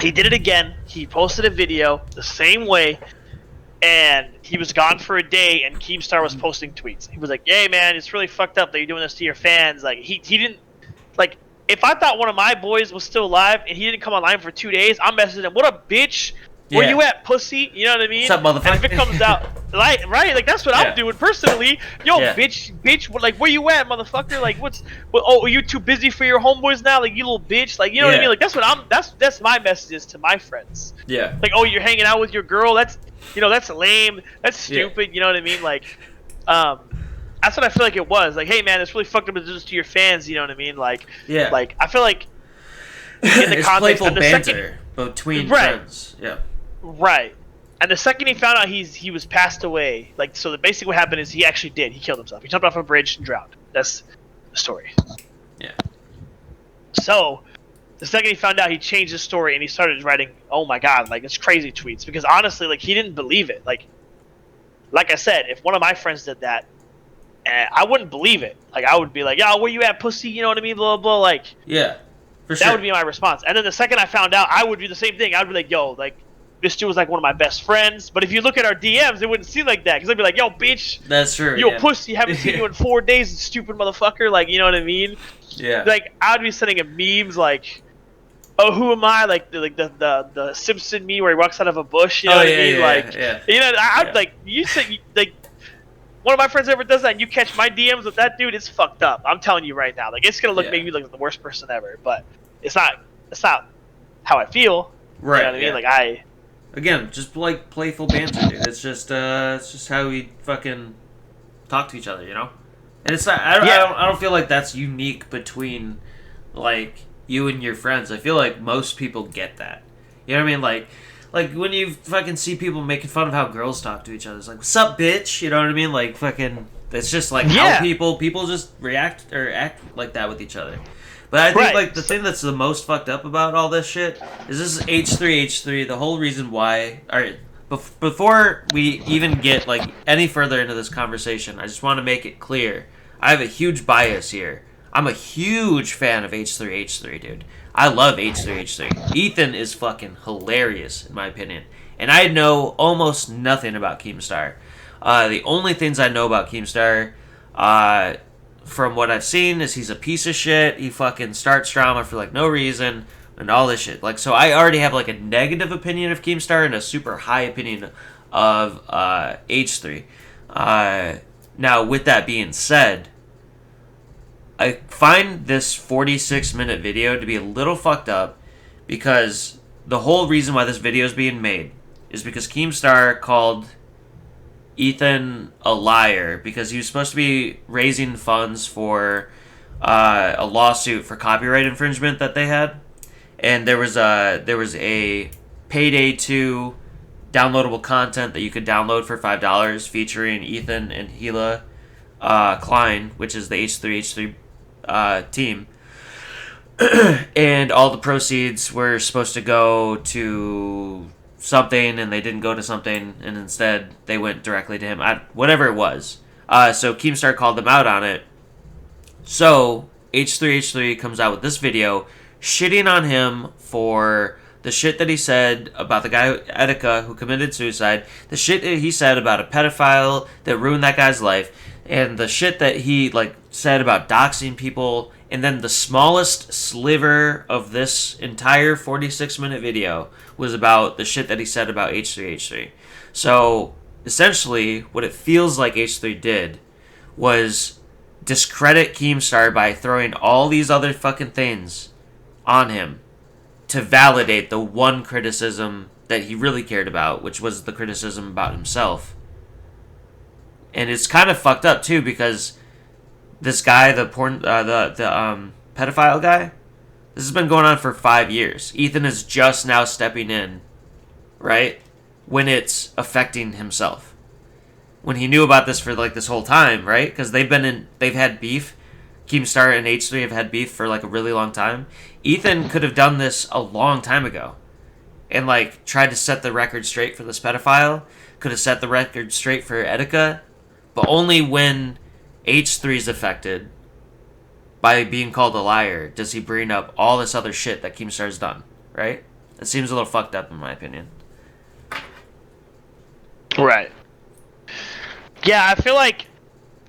He did it again. He posted a video the same way, and he was gone for a day, and Keemstar was posting tweets. He was like, hey, man, it's really fucked up that you're doing this to your fans. Like, he didn't, like, if I thought one of my boys was still alive and he didn't come online for 2 days, I'm messaging him, what up, bitch? Where you at, pussy? You know what I mean? What's up, motherfucker? And if it comes out, right, like that's what I'm doing personally. Yo, bitch, like where you at, motherfucker? Like are you too busy for your homeboys now? Like you little bitch, like you know what I mean? Like that's what that's my messages to my friends. Yeah. Like, oh, you're hanging out with your girl? That's that's lame. That's stupid. You know what I mean? Like, that's what I feel like it was. Like, hey man, it's really fucked up to do this to your fans. You know what I mean? Like, like I feel like in the it's context playful and the banter between friends. Yeah. Right. And the second he found out he was passed away, like, so basically what happened is he actually he killed himself. He jumped off a bridge and drowned. That's the story. Yeah. So the second he found out, he changed his story and he started writing, oh my god, like it's crazy tweets, because honestly, like he didn't believe it. Like I said, if one of my friends did that, I wouldn't believe it. Like I would be like, yo, where you at, pussy? You know what I mean? Blah blah. Like, yeah, for sure. That would be my response. And then the second I found out, I would do the same thing. I'd be like, yo, like this dude was like one of my best friends. But if you look at our DMs, it wouldn't seem like that, because I'd be like, yo, bitch, that's true. You a pussy. Haven't seen you in 4 days, stupid motherfucker. Like, you know what I mean? Yeah. Like I'd be sending him memes like, oh, who am I? Like the Simpson meme where he walks out of a bush. You know what I mean? You know, I'd like you said like. One of my friends ever does that, and you catch my DMs with that dude, it's fucked up. I'm telling you right now. Like, it's gonna look maybe like the worst person ever, but it's not how I feel. Right. You know what I mean? Like again, just like playful banter, dude. It's just how we fucking talk to each other, you know? And it's not I don't feel like that's unique between like you and your friends. I feel like most people get that. You know what I mean? Like, when you fucking see people making fun of how girls talk to each other, it's like, what's up, bitch? You know what I mean? Like, fucking, it's just like how people just react or act like that with each other. But I think, like, the thing that's the most fucked up about all this shit is this is H3H3. The whole reason why... Alright, before we even get, like, any further into this conversation, I just want to make it clear. I have a huge bias here. I'm a huge fan of H3H3, dude. I love H3H3. Ethan is fucking hilarious, in my opinion. And I know almost nothing about Keemstar. The only things I know about Keemstar, from what I've seen, is he's a piece of shit. He fucking starts drama for, like, no reason, and all this shit. Like, so I already have, like, a negative opinion of Keemstar and a super high opinion of H3. Now, with that being said, I find this 46-minute video to be a little fucked up, because the whole reason why this video is being made is because Keemstar called Ethan a liar because he was supposed to be raising funds for a lawsuit for copyright infringement that they had, and there was a Payday 2 downloadable content that you could download for $5 featuring Ethan and Hila Klein, which is the H3H3 team, and all the proceeds were supposed to go to something, and they didn't go to something, and instead they went directly to him. Whatever it was. So Keemstar called them out on it. So H3H3 comes out with this video shitting on him for the shit that he said about the guy Etika who committed suicide, the shit that he said about a pedophile that ruined that guy's life, and the shit that he like said about doxing people, and then the smallest sliver of this entire 46-minute video was about the shit that he said about H3H3. So essentially what it feels like H3 did was discredit Keemstar by throwing all these other fucking things on him to validate the one criticism that he really cared about, which was the criticism about himself. And it's kind of fucked up too, because this guy, the pedophile guy, this has been going on for 5 years. Ethan is just now stepping in, right, when it's affecting himself. When he knew about this for like this whole time, right? Because they've had beef. Keemstar and H3 have had beef for like a really long time. Ethan could have done this a long time ago, and like tried to set the record straight for this pedophile. Could have set the record straight for Etika. But only when H3 is affected by being called a liar does he bring up all this other shit that Keemstar's done, right? It seems a little fucked up in my opinion. Right. Yeah, I feel like,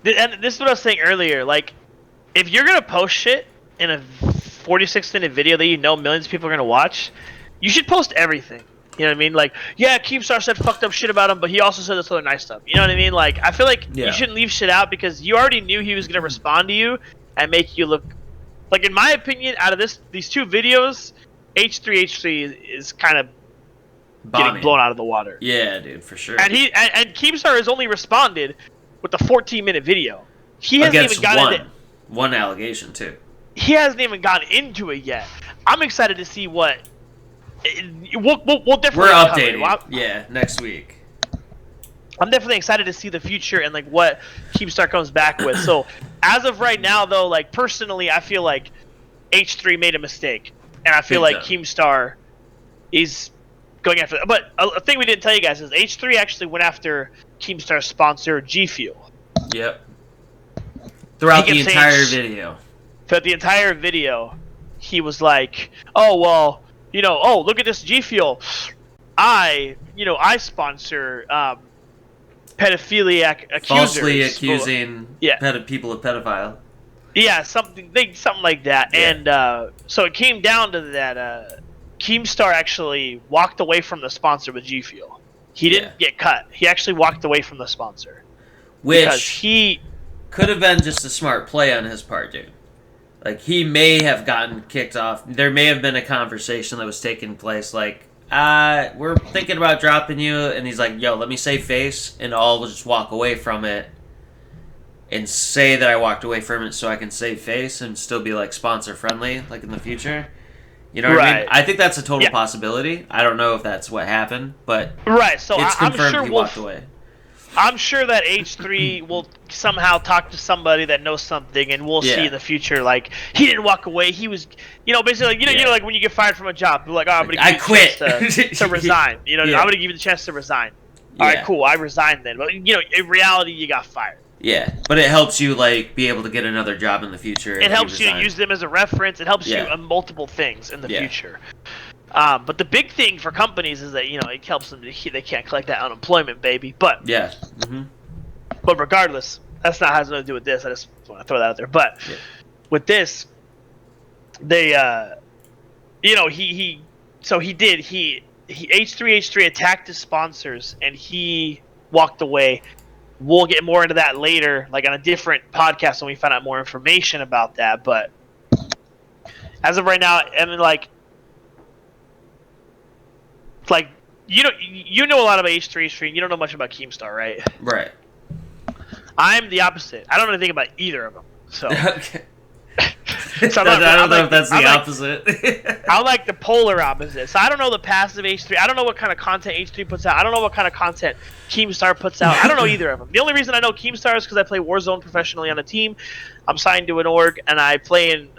and this is what I was saying earlier, like, if you're going to post shit in a 46-minute video that you know millions of people are gonna watch, you should post everything. You know what I mean? Like, yeah, Keemstar said fucked up shit about him, but he also said this other nice stuff. You know what I mean? Like, I feel like you shouldn't leave shit out because you already knew he was gonna respond to you and make you look. Like, in my opinion, out of these two videos, H3H3 is kind of getting blown out of the water. Yeah, dude, for sure. And Keemstar has only responded with the 14-minute video. He hasn't even gotten one allegation too. He hasn't even gotten into it yet. I'm excited to see what. We'll definitely. We're updating. Yeah, next week. I'm definitely excited to see the future and like what Keemstar comes back with. So, as of right now, though, like personally, I feel like H3 made a mistake, and I feel like Keemstar is going after. But a thing we didn't tell you guys is H3 actually went after Keemstar's sponsor, G Fuel. Yep. Throughout the entire video. Throughout the entire video, he was like, "Oh well, oh look at this G Fuel. I sponsor pedophiliac accusers, falsely accusing people of pedophile." Yeah, something like that. Yeah. And so it came down to that. Keemstar actually walked away from the sponsor with G Fuel. He didn't get cut. He actually walked away from the sponsor. Which he could have been just a smart play on his part, dude. Like, he may have gotten kicked off. There may have been a conversation that was taking place, like, we're thinking about dropping you, and he's like, yo, let me save face, and I'll just walk away from it and say that I walked away from it so I can save face and still be, like, sponsor-friendly, like, in the future. You know what I mean? I think that's a total possibility. I don't know if that's what happened, but so it's confirmed I'm sure he walked away. I'm sure that H3 will somehow talk to somebody that knows something, and we'll see in the future. Like, he didn't walk away. He was, basically, like, like when you get fired from a job, you're like, oh, I'm gonna give you a chance to resign. I'm gonna give you the chance to resign. All right, cool. I resigned then, but in reality, you got fired. Yeah, but it helps you like be able to get another job in the future. It helps you use them as a reference. It helps you on multiple things in the future. But the big thing for companies is that it helps them. They can't collect that unemployment, baby. But but regardless, that's not has nothing to do with this. I just want to throw that out there. But with this, they he H3H3 attacked his sponsors and he walked away. We'll get more into that later, like on a different podcast when we find out more information about that. But as of right now, I mean, like you know a lot about H3H3. You don't know much about Keemstar, right? Right. I'm the opposite. I don't know anything about either of them. So. Okay. So I don't know if that's the opposite. I'm like the polar opposite. So I don't know the passive H3. I don't know what kind of content H3 puts out. I don't know what kind of content Keemstar puts out. I don't know either of them. The only reason I know Keemstar is because I play Warzone professionally on a team. I'm signed to an org, and I play in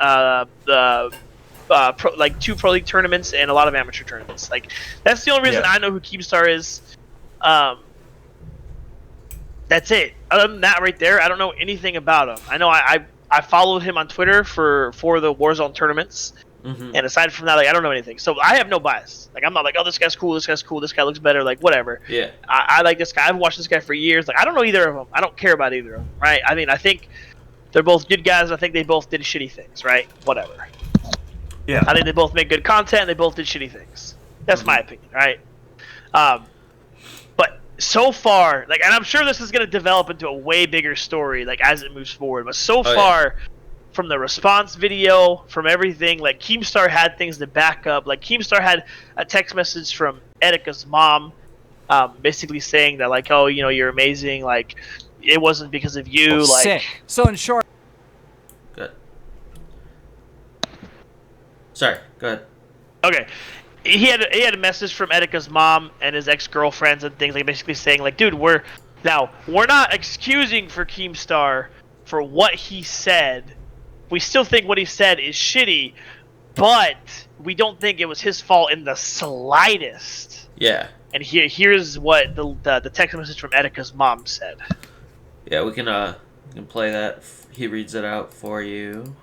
two Pro League tournaments and a lot of amateur tournaments. Like, that's the only reason I know who Keemstar is. That's it. Other than that right there, I don't know anything about him. I know I followed him on Twitter for the Warzone tournaments, and aside from that, like, I don't know anything. So I have no bias. Like, I'm not like, oh, this guy's cool, this guy looks better, like, whatever. Yeah. I like this guy. I've watched this guy for years. Like, I don't know either of them. I don't care about either of them, right? I mean, I think they're both good guys. I think they both did shitty things, right? Whatever. Yeah. I think they both made good content, and they both did shitty things. That's my opinion, right? But so far, like, and I'm sure this is going to develop into a way bigger story, like, as it moves forward. But so far, from the response video, from everything, like, Keemstar had things to back up. Like, Keemstar had a text message from Etika's mom, basically saying that, like, oh, you're amazing. Like, it wasn't because of you. Like, sick. So in short. Good. Sorry. Go ahead. Okay. He had a message from Etika's mom and his ex-girlfriends and things, like, basically saying, like, dude, we're not excusing for Keemstar for what he said. We still think what he said is shitty, but we don't think it was his fault in the slightest. Yeah. And here's what the text message from Etika's mom said. Yeah, we can play that. He reads it out for you.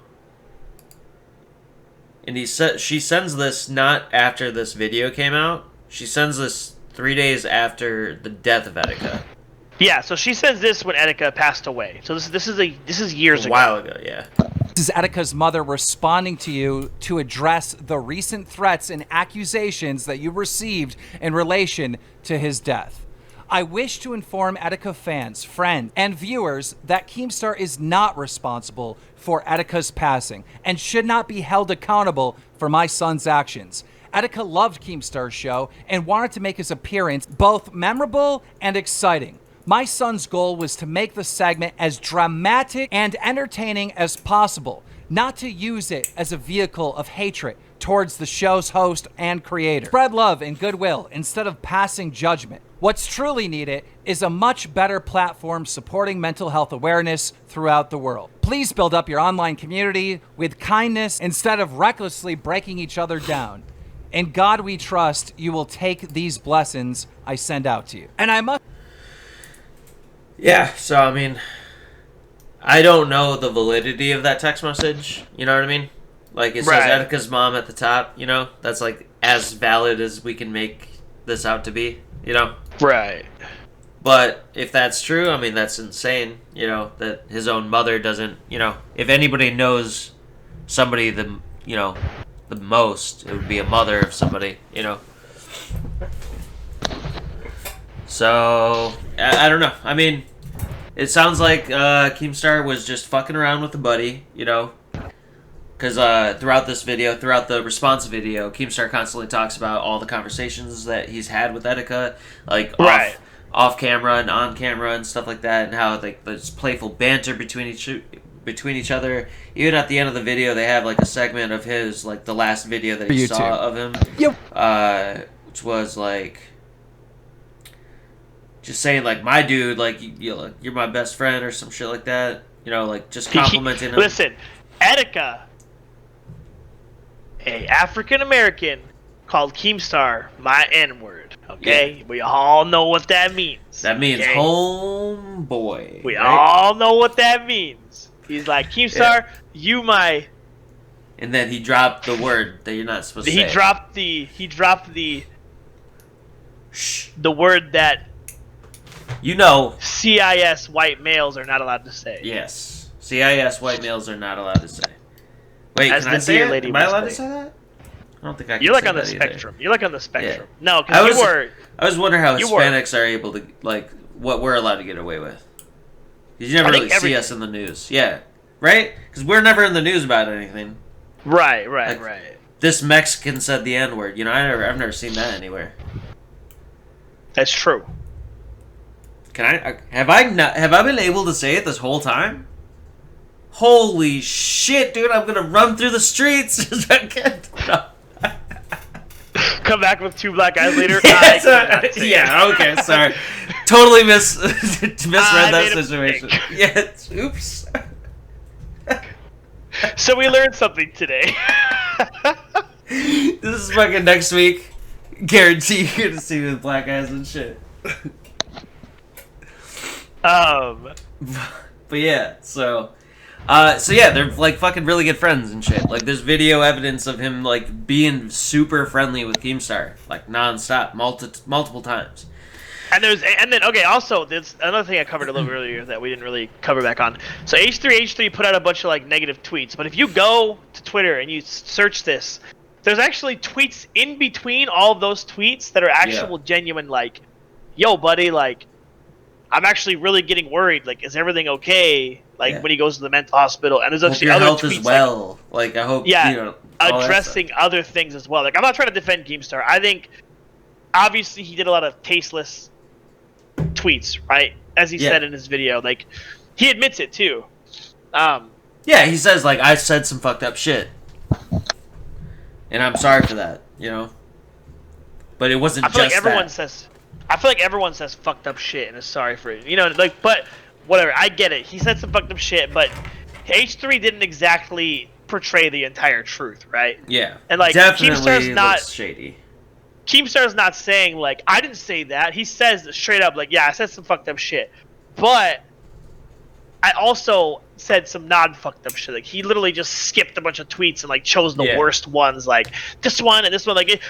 And she sends this not after this video came out. She sends this 3 days after the death of Etika. Yeah, so she sends this when Etika passed away. So this is years ago. A while ago, yeah. This is Etika's mother responding to you to address the recent threats and accusations that you received in relation to his death. I wish to inform Etika fans, friends, and viewers that Keemstar is not responsible for Etika's passing and should not be held accountable for my son's actions. Etika loved Keemstar's show and wanted to make his appearance both memorable and exciting. My son's goal was to make the segment as dramatic and entertaining as possible, not to use it as a vehicle of hatred towards the show's host and creator. Spread love and goodwill instead of passing judgment. What's truly needed is a much better platform supporting mental health awareness throughout the world. Please build up your online community with kindness instead of recklessly breaking each other down. In God we trust you will take these blessings I send out to you. And I must... Yeah, so I mean, I don't know the validity of that text message, you know what I mean? Like, it says Etika's mom at the top, you know? That's, like, as valid as we can make this out to be, you know? Right. But if that's true, I mean, that's insane, you know, that his own mother doesn't, you know, if anybody knows somebody the most, it would be a mother of somebody, you know? So, I don't know. I mean, it sounds like Keemstar was just fucking around with a buddy, you know? Because throughout this video, throughout the response video, Keemstar constantly talks about all the conversations that he's had with Etika, like off camera and on camera and stuff like that, and how like there's playful banter between each other. Even at the end of the video, they have like a segment of his, like the last video that he saw of him, which was like just saying like, my dude, like you're my best friend or some shit like that. You know, like just complimenting him. Listen, Etika, a African American, called Keemstar my N-word. Okay, we all know what that means. That means homeboy. We all know what that means. He's like, Keemstar, you my. And then he dropped the word that you're not supposed to say. He dropped the word that, you know, CIS white males are not allowed to say. Yes, CIS white males are not allowed to say. Wait, as can I say it? Am I allowed to say that? I don't think I can. You're like say on the that spectrum. Either. You're like on the spectrum. Yeah. No, because you were. I was wondering how Hispanics are able to, like, what we're allowed to get away with. Because you never really see us in the news. Yeah. Right? Because we're never in the news about anything. Right. This Mexican said the N-word. You know, I've never seen that anywhere. That's true. Have I been able to say it this whole time? Holy shit, dude! I'm gonna run through the streets. No. Come back with 2 black guys later. Yeah, okay, sorry. Totally misread that situation. Yeah, oops. So we learned something today. This is fucking next week. Guarantee you're gonna see me with black guys and shit. But yeah, so yeah, they're like fucking really good friends and shit. Like, there's video evidence of him like being super friendly with Keemstar, like nonstop, multiple times. And then also there's another thing I covered a little earlier that we didn't really cover back on. So H3H3 put out a bunch of like negative tweets, but if you go to Twitter and you search this, there's actually tweets in between all of those tweets that are actual genuine, like, yo buddy, like, I'm actually really getting worried. Like, is everything okay? Like, when he goes to the mental hospital, and there's actually other tweets as well. Like, I hope, you know, addressing other things as well. Like, I'm not trying to defend Keemstar. I think obviously he did a lot of tasteless tweets, right? As he said in his video, like, he admits it too. Yeah, he says like, I said some fucked up shit, and I'm sorry for that. You know, but it wasn't. I feel like everyone says fucked up shit and is sorry for it. You know, like, but whatever. I get it. He said some fucked up shit, but H3 didn't exactly portray the entire truth, right? Yeah. And like, Keemstar's not shady. Keemstar's not saying like, I didn't say that. He says straight up like, yeah, I said some fucked up shit, but I also said some non-fucked up shit. Like, he literally just skipped a bunch of tweets and like chose the worst ones, like this one and this one. Like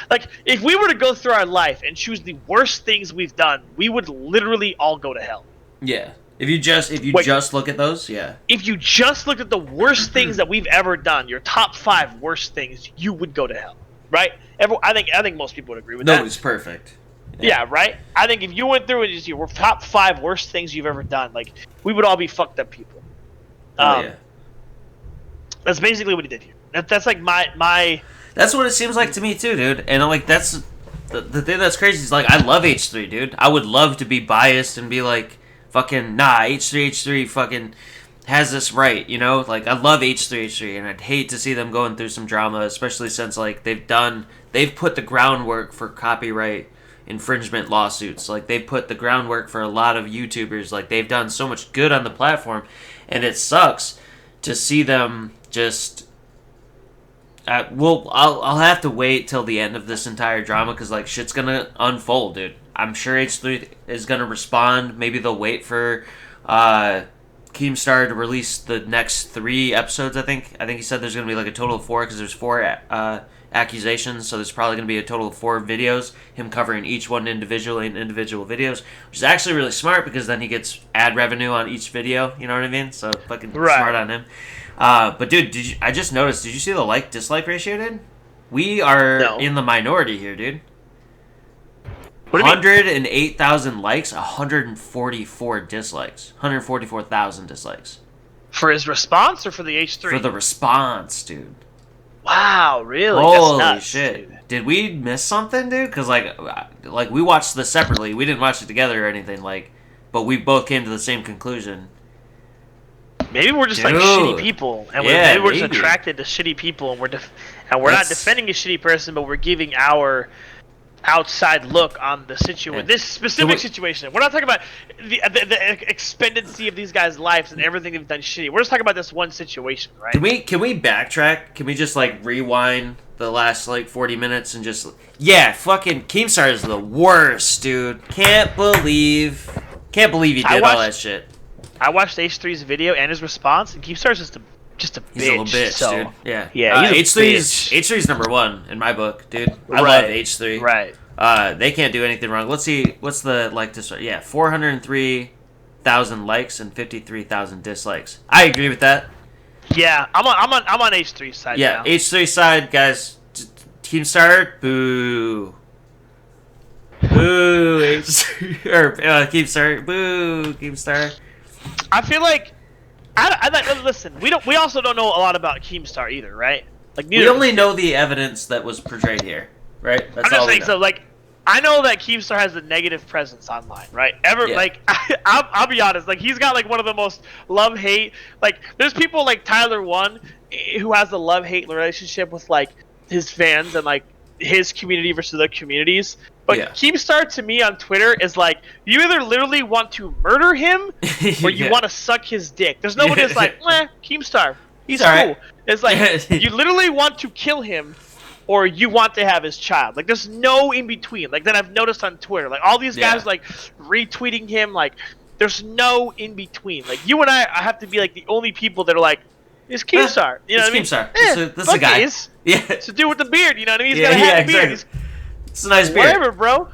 if we were to go through our life and choose the worst things we've done, we would literally all go to hell. Yeah. If you just look at those, yeah. If you just looked at the worst things that we've ever done, your top 5 worst things, you would go to hell, right? I think most people would agree with that. Nobody's perfect. Yeah, right? I think if you went through and just your top 5 worst things you've ever done, like, we would all be fucked up people. Yeah. That's basically what he did here. That's like my. That's what it seems like to me too, dude. And like that's the thing that's crazy is like I love H3, dude. I would love to be biased and be like, fucking nah, H3H3 fucking has this right, you know? Like I love H3H3, and I'd hate to see them going through some drama, especially since like they've put the groundwork for copyright infringement lawsuits. Like they've put the groundwork for a lot of YouTubers. Like they've done so much good on the platform, and it sucks to see them just. I'll have to wait till the end of this entire drama because like shit's gonna unfold, dude. I'm sure H3 is gonna respond. Maybe they'll wait for Keemstar to release the next 3 episodes. I think he said there's gonna be like a total of 4 because there's 4 accusations, so there's probably gonna be a total of 4 videos. Him covering each one individually in individual videos, which is actually really smart because then he gets ad revenue on each video. You know what I mean? So fucking smart on him. But dude, I just noticed, did you see the like-dislike ratio, dude? We are in the minority here, dude. 108,000 likes, 144 dislikes. 144,000 dislikes. For his response or for the H3? For the response, dude. Wow, really? Holy That's nuts, shit. dude. Did we miss something, dude? Because, like we watched this separately. We didn't watch it together or anything, but we both came to the same conclusion. Maybe we're just like shitty people, and maybe we're just attracted to shitty people, and we're not defending a shitty person, but we're giving our outside look on the situation. This specific situation. We're not talking about the expendency of these guys' lives and everything they've done shitty. We're just talking about this one situation, right? Can we backtrack? Can we just like rewind the last like 40 minutes and just fucking Keemstar is the worst, dude. Can't believe he did all that shit. I watched H3's video and his response, and Keemstar's just a bitch. He's a little bitch, dude. Yeah. H3's number 1 in my book, dude. I love H3. Right. They can't do anything wrong. Let's see. What's the like to start? Yeah, 403,000 likes and 53,000 dislikes. I agree with that. Yeah, I'm on H3's side. Yeah, now. H3 side, guys. Keemstar, boo. Boo, H3 or Keemstar, boo, Keemstar. I feel like listen. We also don't know a lot about Keemstar either, right? Like we only know the evidence that was portrayed here, right? That's I'm just saying. So like, I know that Keemstar has a negative presence online, right? Like, I'll be honest. Like, he's got like one of the most love-hate. Like, there's people like Tyler One who has a love-hate relationship with like his fans and like his community versus other communities. But Keemstar to me on Twitter is like, you either literally want to murder him or you want to suck his dick. There's nobody that's like, Keemstar, he's cool. Right. It's like, you literally want to kill him or you want to have his child. Like, there's no in between. Like, that I've noticed on Twitter. Like, all these guys, like, retweeting him. Like, there's no in between. Like, you and I have to be, like, the only people that are like, it's Keemstar. You know what I mean? Keemstar. This is a guy. Yeah. It's a dude with the beard. You know what I mean? He's got a hat and beard. It's a nice beard. Whatever, bro.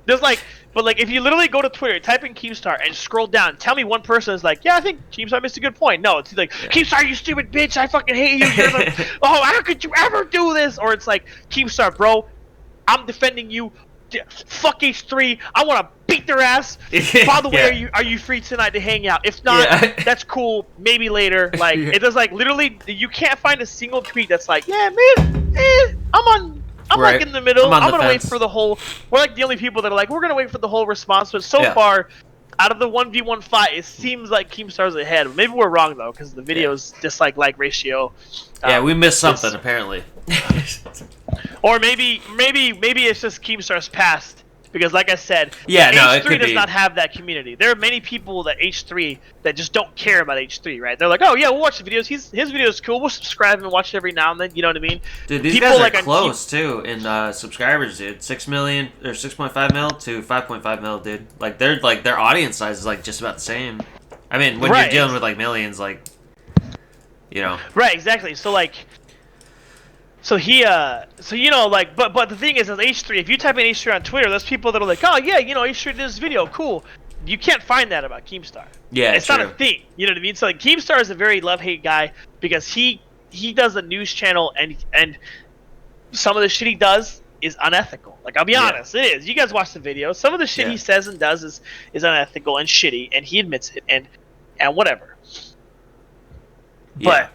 There's like, but like, if you literally go to Twitter, type in Keemstar, and scroll down, tell me one person is like, yeah, I think Keemstar missed a good point. No, it's like, Keemstar, you stupid bitch, I fucking hate you. You're the, how could you ever do this? Or it's like, Keemstar, bro, I'm defending you. Fuck H3. I want to beat their ass. By the way, are you free tonight to hang out? If not, that's cool. Maybe later. Like, it does like literally, you can't find a single tweet that's like, yeah, man, I'm like in the middle. I'm gonna wait for the whole. We're like the only people that are like, we're gonna wait for the whole response. But so far, out of the 1v1 fight, it seems like Keemstar's ahead. Maybe we're wrong though, because the video's dislike ratio. We missed something apparently. Or maybe it's just Keemstar's past. Because like I said, H3 does not have that community. There are many people that H3 that just don't care about H3, right? They're like, oh yeah, we'll watch the videos. His video is cool. We'll subscribe and watch it every now and then. You know what I mean? Dude, these guys are close too in subscribers, dude. 6 million or 6.5 mil to 5.5 mil, dude. Like their audience size is like just about the same. I mean, when you're dealing with like millions, like, you know. Right, exactly. So like. So he, so you know, like, but the thing is, as H3, if you type in H3 on Twitter, there's people that are like, oh yeah, you know, H3 did this video, cool. you can't find that about Keemstar. Yeah, it's true. not a thing. You know what I mean? So like Keemstar is a very love-hate guy because he does a news channel and some of the shit he does is unethical. Like I'll be honest, it is. You guys watch the video. Some of the shit he says and does is unethical and shitty, and he admits it and whatever. Yeah.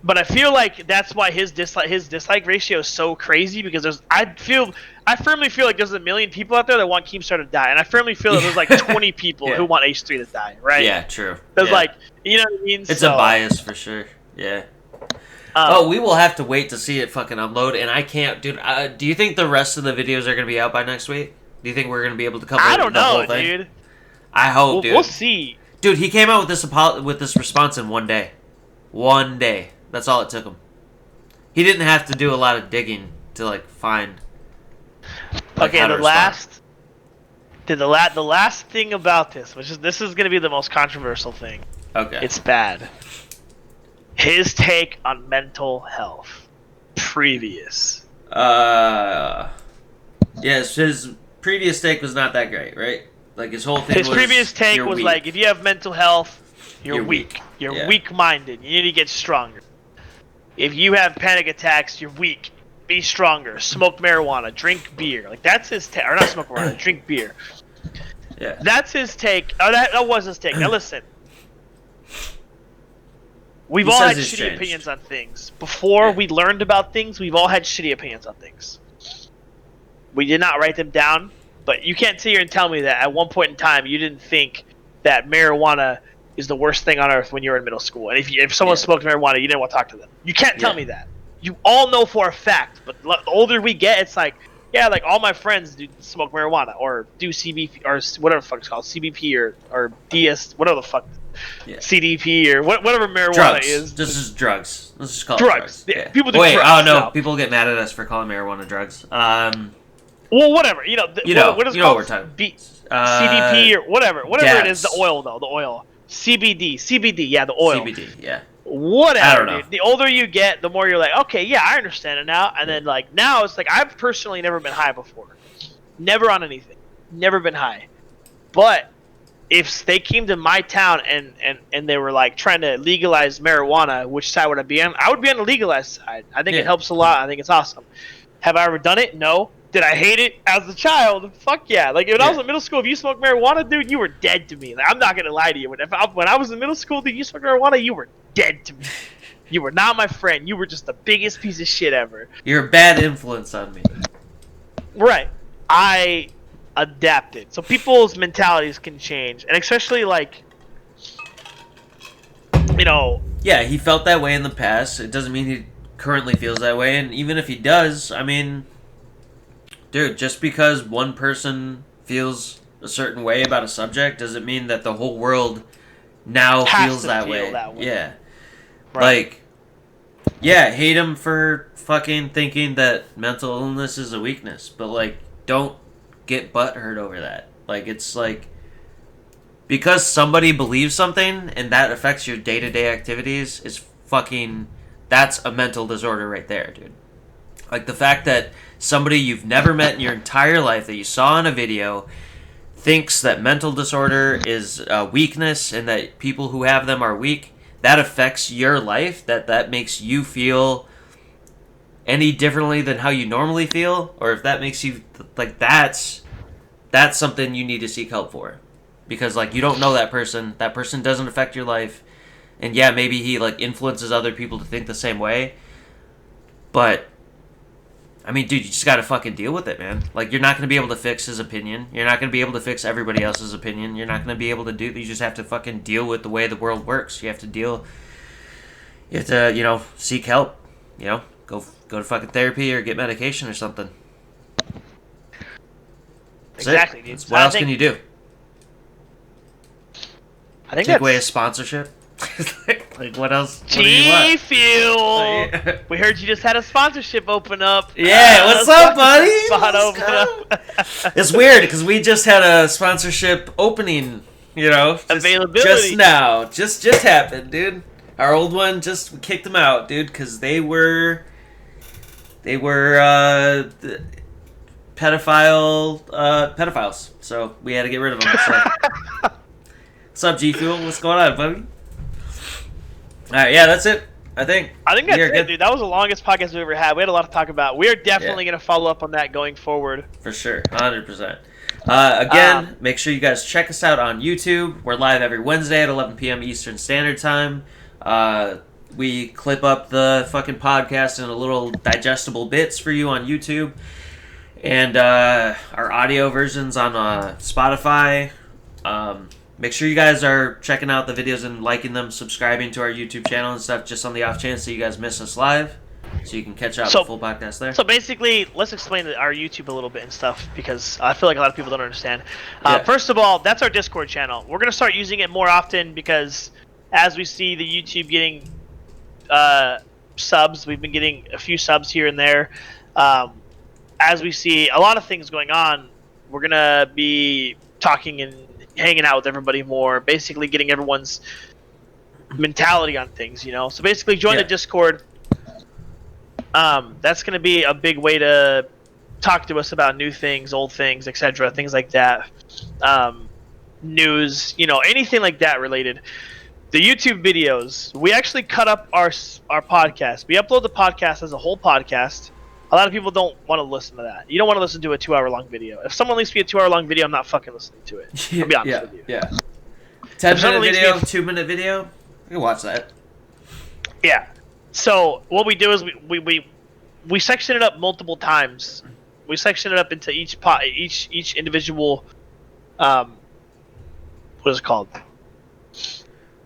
But I feel like that's why his dislike ratio is so crazy because I firmly feel like there's a million people out there that want Keemstar to die, and I firmly feel that there's like 20 people who want H3 to die, right? Yeah, true. There's like, you know what I mean? It's a bias for sure. Yeah. We will have to wait to see it fucking upload, and I can't, dude. Do you think the rest of the videos are gonna be out by next week? Do you think we're gonna be able to cover? I don't the whole know, thing? dude. I hope, dude. We'll see. Dude, he came out with this response in 1 day. 1 day. That's all it took him. He didn't have to do a lot of digging to like find. Like, okay, the last thing about this, this is gonna be the most controversial thing. Okay. It's bad. His take on mental health. Previous. Yes, his previous take was not that great, right? Like his whole thing was. His previous take was weak. like, if you have mental health, you're weak. You're Yeah. weak-minded. You need to get stronger. If you have panic attacks, you're weak. Be stronger. Smoke marijuana. Drink beer. Like that's his take. Or not smoke marijuana. Drink beer. Yeah. That's his take. Oh, that was his take. Now listen. We've He all says had he's shitty changed. opinions on things. Before we learned about things, we've all had shitty opinions on things. We did not write them down, but you can't sit here and tell me that at one point in time you didn't think that marijuana is the worst thing on earth when you were in middle school. And if someone smoked marijuana, you didn't want to talk to them. You can't tell me that. You all know for a fact, but the older we get, it's like, yeah, like all my friends do smoke marijuana or do CBP or whatever the fuck it's called, CBP or DS, whatever the fuck, CDP or whatever marijuana drugs. is. This is drugs. Let's just call it drugs. drugs. Yeah, people do Wait, drugs. oh no, now. people get mad at us for calling marijuana drugs. Well, whatever. What is it you know called? what we're talking. CBP or whatever gas. it is. The oil though, the oil. CBD. Yeah, the oil. CBD. Yeah. Whatever. I don't know. Dude. The older you get, the more you're like, okay, yeah, I understand it now. And then like now, it's like I've personally never been high before, never on anything, never been high. But if they came to my town and they were like trying to legalize marijuana, which side would I be on? I would be on the legalized side. I think it helps a lot. I think it's awesome. Have I ever done it? No. Did I hate it as a child? Fuck yeah. Like, when I was in middle school, if you smoked marijuana, dude, you were dead to me. Like, I'm not going to lie to you. When I was in middle school, dude, you smoked marijuana, you were dead to me. You were not my friend. You were just the biggest piece of shit ever. You're a bad influence on me. Right. I adapted. So people's mentalities can change. And especially, like, you know. Yeah, he felt that way in the past. It doesn't mean he currently feels that way. And even if he does, I mean... Dude, just because one person feels a certain way about a subject doesn't mean that the whole world now feels that way. Yeah. Right. Like, yeah, hate him for fucking thinking that mental illness is a weakness, but like, don't get butthurt over that. Like, it's like, because somebody believes something and that affects your day-to-day activities is fucking, that's a mental disorder right there, dude. Like, the fact that somebody you've never met in your entire life that you saw in a video thinks that mental disorder is a weakness and that people who have them are weak, that affects your life, that makes you feel any differently than how you normally feel, or if that makes you, like, that's something you need to seek help for. Because, like, you don't know that person doesn't affect your life, and yeah, maybe he, like, influences other people to think the same way, but... I mean, dude, you just gotta fucking deal with it, man. Like, you're not gonna be able to fix his opinion. You're not gonna be able to fix everybody else's opinion. You're not gonna be able to do... You just have to fucking deal with the way the world works. You have to deal... You have to, you know, seek help. You know? Go to fucking therapy or get medication or something. That's exactly, dude. dude. What else can you do? I think Take away a sponsorship? Like, what else? What do you G want? Fuel. We heard you just had a sponsorship open up. Yeah, what's up, buddy? Spot open up. It's weird because we just had a sponsorship opening. You know, availability just now, just happened, dude. Our old one we kicked them out, dude, because they were pedophiles. So we had to get rid of them. So. What's up, G Fuel? What's going on, buddy? All right, yeah, that's it. I think that's it, dude. That was the longest podcast we've ever had. We had a lot to talk about. We're definitely going to follow up on that going forward. For sure, 100%. Again, make sure you guys check us out on YouTube. We're live every Wednesday at 11 p.m. Eastern Standard Time. We clip up the fucking podcast in a little digestible bits for you on YouTube. And our audio versions on Spotify. Make sure you guys are checking out the videos and liking them, subscribing to our YouTube channel and stuff, just on the off chance that you guys miss us live, so you can catch up the full podcast there. So basically, let's explain our YouTube a little bit and stuff, because I feel like a lot of people don't understand. First of all, that's our Discord channel. We're going to start using it more often, because as we see the YouTube getting subs, we've been getting a few subs here and there. As we see a lot of things going on, we're going to be talking and hanging out with everybody more, basically getting everyone's mentality on things, you know. So basically join the Discord. That's going to be a big way to talk to us about new things, old things, etc., things like that. News, you know, anything like that related. The YouTube videos, we actually cut up our podcast. We upload the podcast as a whole podcast. A lot of people don't want to listen to that. You don't want to listen to a 2-hour-long video. If someone leaves me a 2-hour-long video, I'm not fucking listening to it. I'll be honest with you. Yeah. 10-minute video, 2-minute video. You can watch that. Yeah. So what we do is we section it up multiple times. We section it up into each individual. What is it called?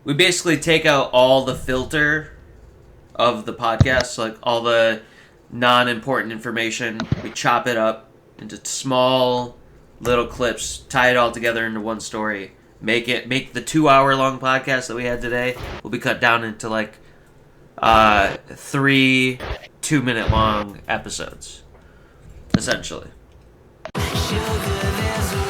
We basically take out all the filter of the podcast, so like all the non-important information. We chop it up into small little clips, tie it all together into one story, make the 2-hour-long podcast that we had today will be cut down into like 3 2-minute long episodes, essentially. Sugar,